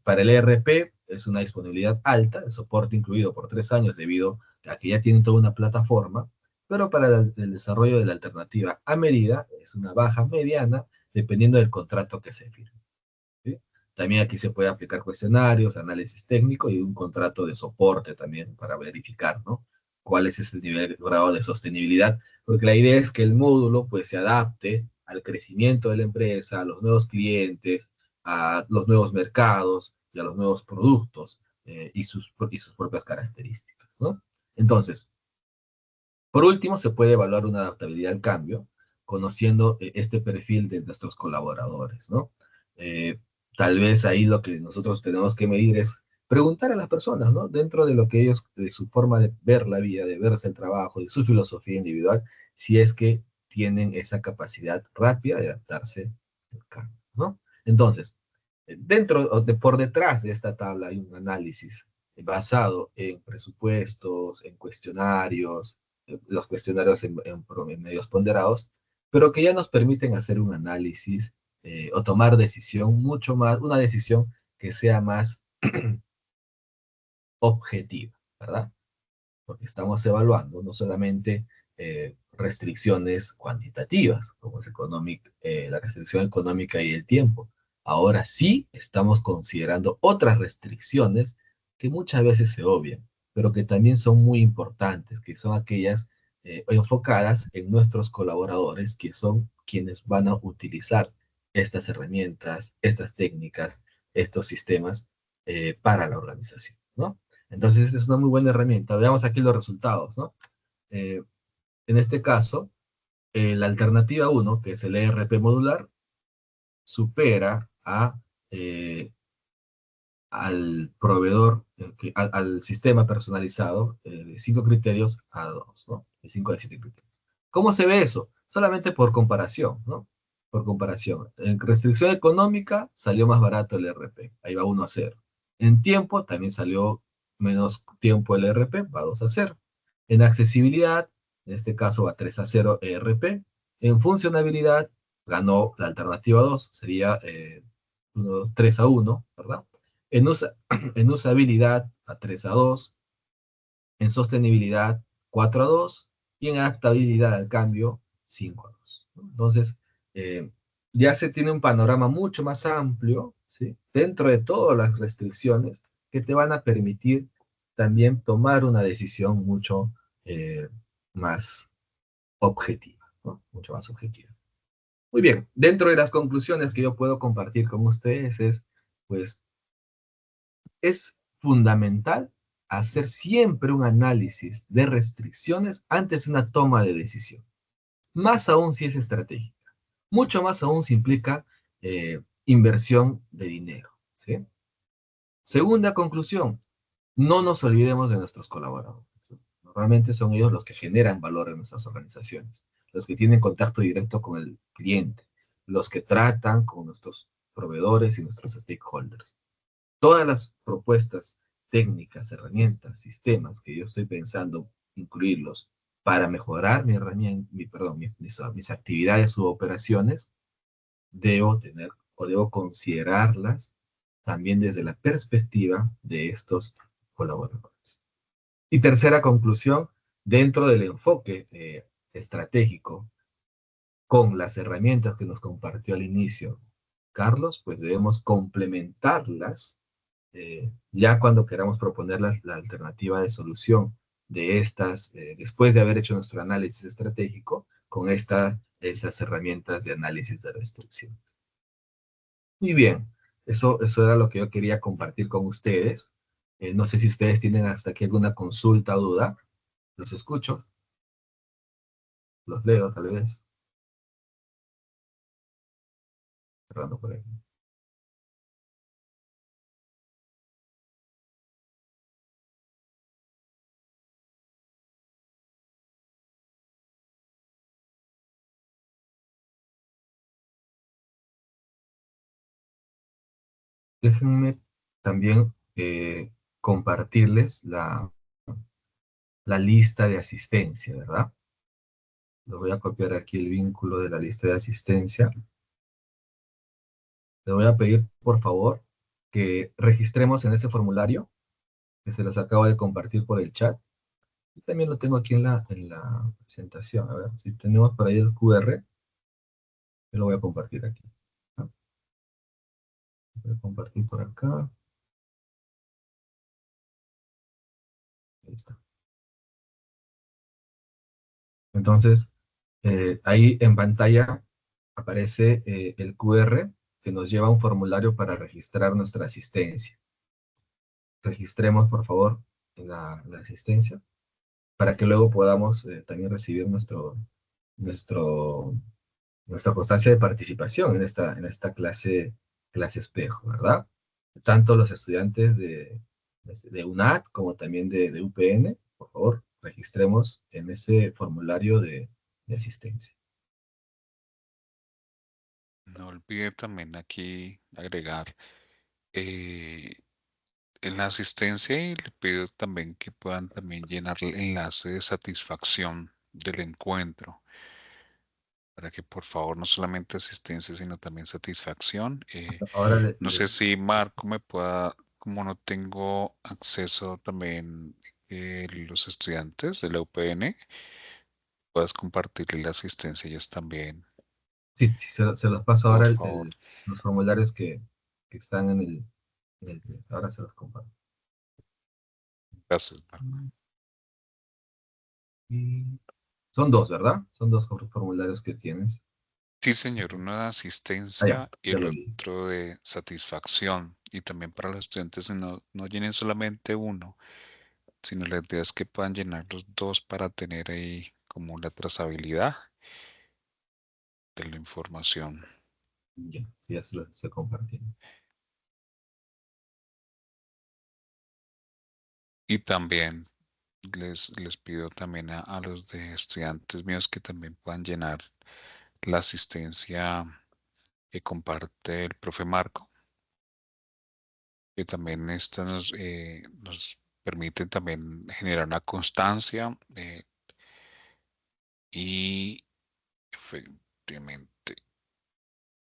Para el ERP es una disponibilidad alta, el soporte incluido por 3 años debido a que ya tienen toda una plataforma, pero para el desarrollo de la alternativa a medida es una baja mediana, dependiendo del contrato que se firme, ¿sí? También aquí se puede aplicar cuestionarios, análisis técnico y un contrato de soporte también para verificar, ¿no? Cuál es ese nivel, grado de sostenibilidad, porque la idea es que el módulo pues se adapte al crecimiento de la empresa, a los nuevos clientes, a los nuevos mercados y a los nuevos productos y sus propias características, ¿no? Entonces, por último, se puede evaluar una adaptabilidad al cambio, conociendo este perfil de nuestros colaboradores, ¿no? Eh, Tal vez ahí lo que nosotros tenemos que medir es preguntar a las personas, ¿no? Dentro de lo que ellos, de su forma de ver la vida, de verse el trabajo, de su filosofía individual, si es que tienen esa capacidad rápida de adaptarse al cambio, ¿no? Entonces, por detrás de esta tabla hay un análisis basado en presupuestos, en cuestionarios, los cuestionarios en medios ponderados, pero que ya nos permiten hacer un análisis o tomar decisión mucho más, una decisión que sea más objetiva, ¿verdad? Porque estamos evaluando no solamente restricciones cuantitativas, como es la restricción económica y el tiempo. Ahora sí estamos considerando otras restricciones que muchas veces se obvian, pero que también son muy importantes, que son aquellas enfocadas en nuestros colaboradores, que son quienes van a utilizar estas herramientas, estas técnicas, estos sistemas para la organización, ¿no? Entonces es una muy buena herramienta. Veamos aquí los resultados, ¿no? Eh, en este caso, la alternativa 1, que es el ERP modular, supera al proveedor, al sistema personalizado de 5 criterios a 2, ¿no? De 5 a 7 criterios. ¿Cómo se ve eso? Solamente por comparación, ¿no? Por comparación. En restricción económica salió más barato el ERP, ahí va 1-0. En tiempo también salió menos tiempo el ERP, va 2-0. En accesibilidad, en este caso va 3-0 ERP. En funcionabilidad, ganó la alternativa 2, sería 3-1, ¿verdad? En, en usabilidad a 3-2, en sostenibilidad 4-2 y en adaptabilidad al cambio 5-2. Entonces, ya se tiene un panorama mucho más amplio, ¿sí? Dentro de todas las restricciones que te van a permitir también tomar una decisión mucho más objetiva, ¿no? Mucho más objetiva. Muy bien, dentro de las conclusiones que yo puedo compartir con ustedes es, pues, es fundamental hacer siempre un análisis de restricciones antes de una toma de decisión. Más aún si es estratégica. Mucho más aún si implica inversión de dinero, ¿sí? Segunda conclusión, no nos olvidemos de nuestros colaboradores. Normalmente son ellos los que generan valor en nuestras organizaciones, los que tienen contacto directo con el cliente, los que tratan con nuestros proveedores y nuestros stakeholders. Todas las propuestas técnicas, herramientas, sistemas que yo estoy pensando incluirlos para mejorar mi herramienta, perdón, mis actividades u operaciones, debo tener o debo considerarlas también desde la perspectiva de estos colaboradores. Y tercera conclusión, dentro del enfoque estratégico con las herramientas que nos compartió al inicio Carlos, pues debemos complementarlas ya cuando queramos proponer la alternativa de solución de estas, después de haber hecho nuestro análisis estratégico, con estas herramientas de análisis de restricción. Muy bien, eso era lo que yo quería compartir con ustedes. No sé si ustedes tienen hasta aquí alguna consulta o duda. Los escucho, los leo tal vez. Cerrando por ahí. Déjenme también compartirles la lista de asistencia, ¿verdad? Les voy a copiar aquí el vínculo de la lista de asistencia. Les voy a pedir, por favor, que registremos en ese formulario que se los acabo de compartir por el chat. Y también lo tengo aquí en la presentación. A ver, si tenemos por ahí el QR, yo lo voy a compartir aquí. ¿No? Voy a compartir por acá. Ahí está. Entonces, ahí en pantalla aparece el QR que nos lleva a un formulario para registrar nuestra asistencia. Registremos, por favor, la asistencia para que luego podamos también recibir nuestro, nuestra constancia de participación en esta clase espejo, ¿verdad? Tanto los estudiantes de UNAD como también de UPN, por favor, registremos en ese formulario de asistencia. No olvide también aquí agregar eh, en la asistencia y le pido también que puedan también llenar el enlace de satisfacción del encuentro para que por favor no solamente asistencia sino también satisfacción. Ahora No sé si Marco me pueda, como no tengo acceso también los estudiantes de la UPN, puedas compartirle la asistencia a ellos también, sí, sí, se los paso por ahora favor. los formularios que están ahora se los comparto. Gracias, Marco. Y son dos, ¿verdad? Son dos formularios que tienes. Sí, señor, uno de Ah, ya, asistencia y ya el lo vi. otro de satisfacción. Y también para los estudiantes no llenen solamente uno, sino la idea es que puedan llenar los dos para tener ahí como la trazabilidad de la información. Ya, sí, ya se compartieron. Y también les pido también a los de estudiantes míos que también puedan llenar la asistencia que comparte el profe Marco, que también esto nos permite también generar una constancia y efectivamente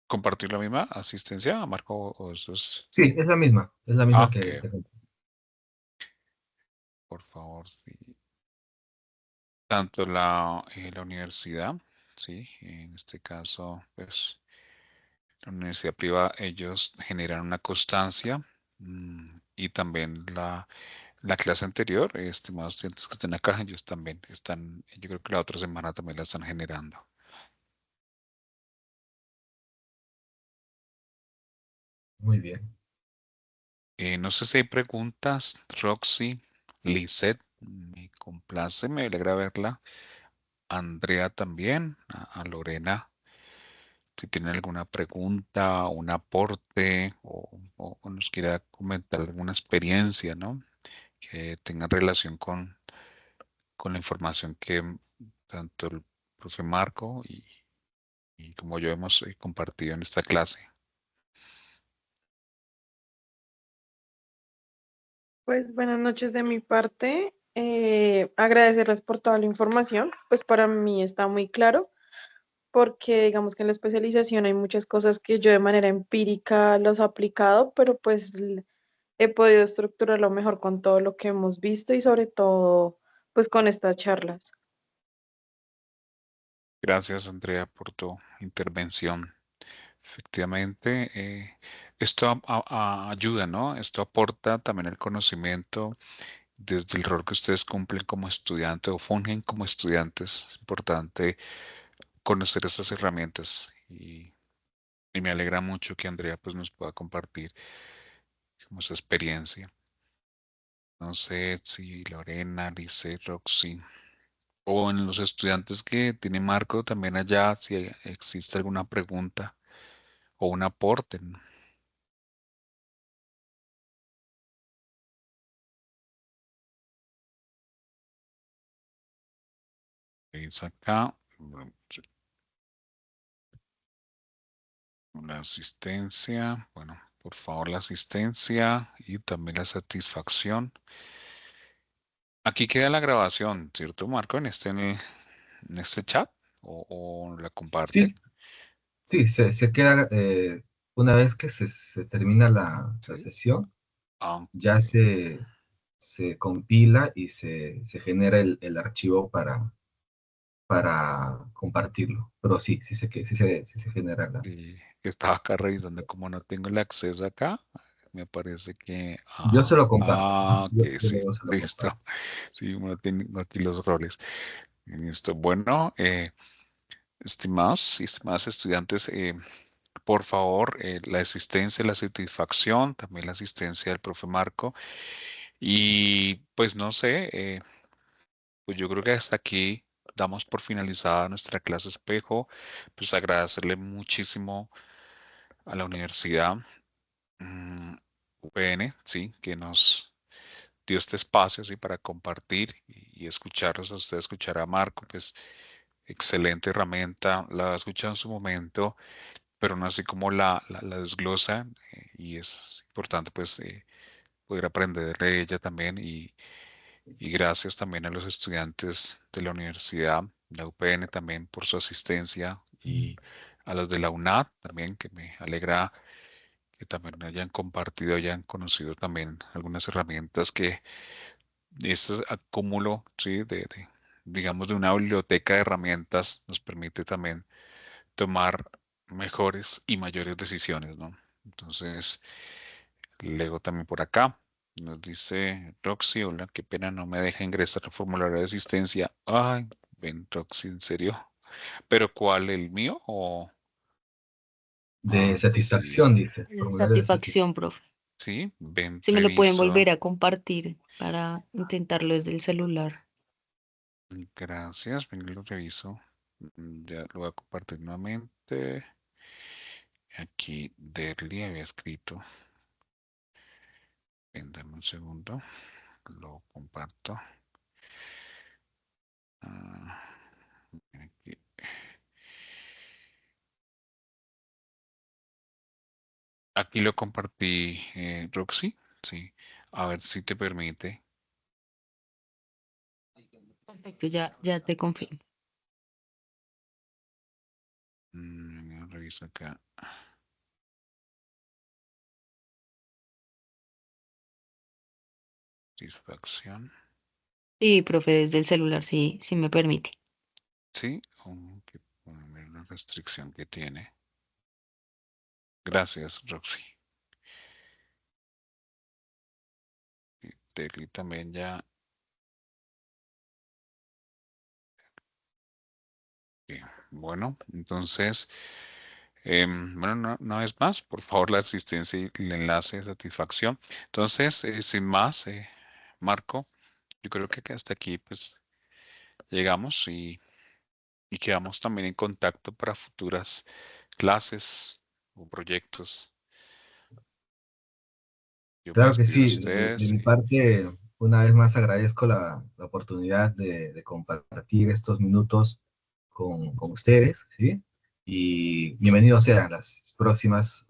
compartir la misma asistencia, Marco, o eso es... Sí, es la misma Ok, que por favor, sí. Tanto la universidad, sí, en este caso, pues la universidad privada, ellos generan una constancia y también la clase anterior, estimados estudiantes que estén acá, ellos también están, yo creo que la otra semana también la están generando. muy bien. No sé si hay preguntas, Roxy, Lisette, me complace, me alegra verla. Andrea también, a Lorena si tienen alguna pregunta, un aporte o nos quiera comentar alguna experiencia, ¿no? Que tenga relación con la información que tanto el profe Marco y como yo hemos compartido en esta clase. Pues buenas noches de mi parte. Agradecerles por toda la información. Pues para mí está muy claro porque digamos que en la especialización hay muchas cosas que yo de manera empírica los he aplicado, pero pues he podido estructurarlo mejor con todo lo que hemos visto y sobre todo pues con estas charlas. Gracias, Andrea, por tu intervención. Efectivamente, esto ayuda, ¿no? Esto aporta también el conocimiento desde el rol que ustedes cumplen como estudiantes o fungen como estudiantes. Es importante conocer estas herramientas y me alegra mucho que Andrea pues nos pueda compartir como su experiencia. No sé si Lorena, Lice, Roxy o en los estudiantes que tiene Marco también allá, si existe alguna pregunta o un aporte, ¿no? Es acá. Bueno, sí, la asistencia, bueno, por favor la asistencia y también la satisfacción. Aquí queda la grabación, ¿cierto, Marco? En este chat o la comparte. Sí, sí, se queda, una vez que se termina la Sí. sesión, Ah, ya se compila y se genera el archivo para compartirlo. Pero sí, sí se genera sí, estaba acá revisando como no tengo el acceso acá. Me parece que, yo se lo comparto. ok, Yo sí, luego se lo listo. comparto. Sí, bueno, tengo aquí los roles. Listo. Bueno, estimados y estimadas estudiantes, por favor, la asistencia, la satisfacción, también la asistencia del profe Marco. Y pues no sé, pues yo creo que hasta aquí damos por finalizada nuestra clase espejo. Pues agradecerle muchísimo a la universidad UPN, sí, que nos dio este espacio, sí, para compartir y escucharlos a ustedes, escuchar a Marco, pues excelente herramienta, la he escuchado en su momento, pero no así como la desglosa y es importante pues poder aprender de ella también y gracias también a los estudiantes de la universidad, la UPN también por su asistencia y a los de la UNAD también, que me alegra que también hayan compartido, hayan conocido también algunas herramientas que este acúmulo, sí, digamos, de una biblioteca de herramientas nos permite también tomar mejores y mayores decisiones, ¿no? Entonces, leo también por acá. Nos dice Roxy, hola, qué pena, no me deja ingresar al formulario de asistencia. Ay, ven, Roxy, ¿en serio? ¿Pero cuál, el mío o...? De Sí, satisfacción, dice. Formulario de satisfacción. Satisfacción, profe. sí, ven, Si me lo pueden reviso. volver a compartir para intentarlo desde el celular. Gracias, ven, lo reviso. Ya lo voy a compartir nuevamente. Aquí Derly había escrito. Ven, dame un segundo. Lo comparto. Ah, aquí. Aquí lo compartí, Roxy. Sí. A ver si te permite. Perfecto, ya te confirmo. Reviso acá. Satisfacción. Sí, profe, desde el celular, sí, sí me permite. Sí. Que poner la restricción que tiene. Gracias, Roxy. Y Derly también ya. Ok. Bueno, entonces. Bueno, no es más, por favor, la asistencia y el enlace de satisfacción. Entonces, sin más, Marco, yo creo que hasta aquí pues llegamos y quedamos también en contacto para futuras clases o proyectos. Yo me Claro que despido de sí, de ustedes mi y parte, una vez más agradezco la oportunidad de compartir estos minutos con ustedes, ¿sí? Y bienvenidos sean las próximas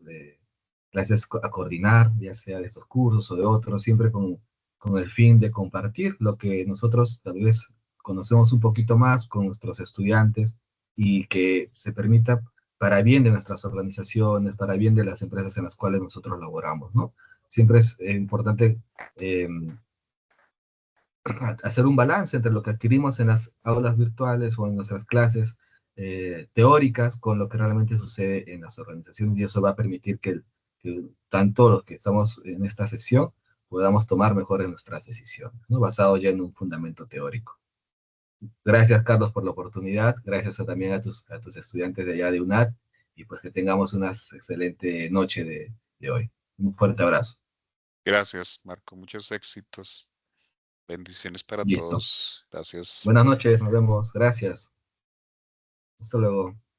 clases a coordinar, ya sea de estos cursos o de otros, siempre con el fin de compartir lo que nosotros tal vez conocemos un poquito más con nuestros estudiantes y que se permita para bien de nuestras organizaciones, para bien de las empresas en las cuales nosotros laboramos, ¿no? Siempre es importante eh, hacer un balance entre lo que adquirimos en las aulas virtuales o en nuestras clases teóricas con lo que realmente sucede en las organizaciones y eso va a permitir que tanto los que estamos en esta sesión podamos tomar mejores nuestras decisiones, ¿no? Basado ya en un fundamento teórico. Gracias, Carlos, por la oportunidad. Gracias también a tus estudiantes de allá de UNAD y pues que tengamos una excelente noche de hoy. Un fuerte abrazo. gracias, Marco. Muchos éxitos. Bendiciones para Listo. todos. Gracias. Buenas noches, nos vemos. Gracias. Hasta luego.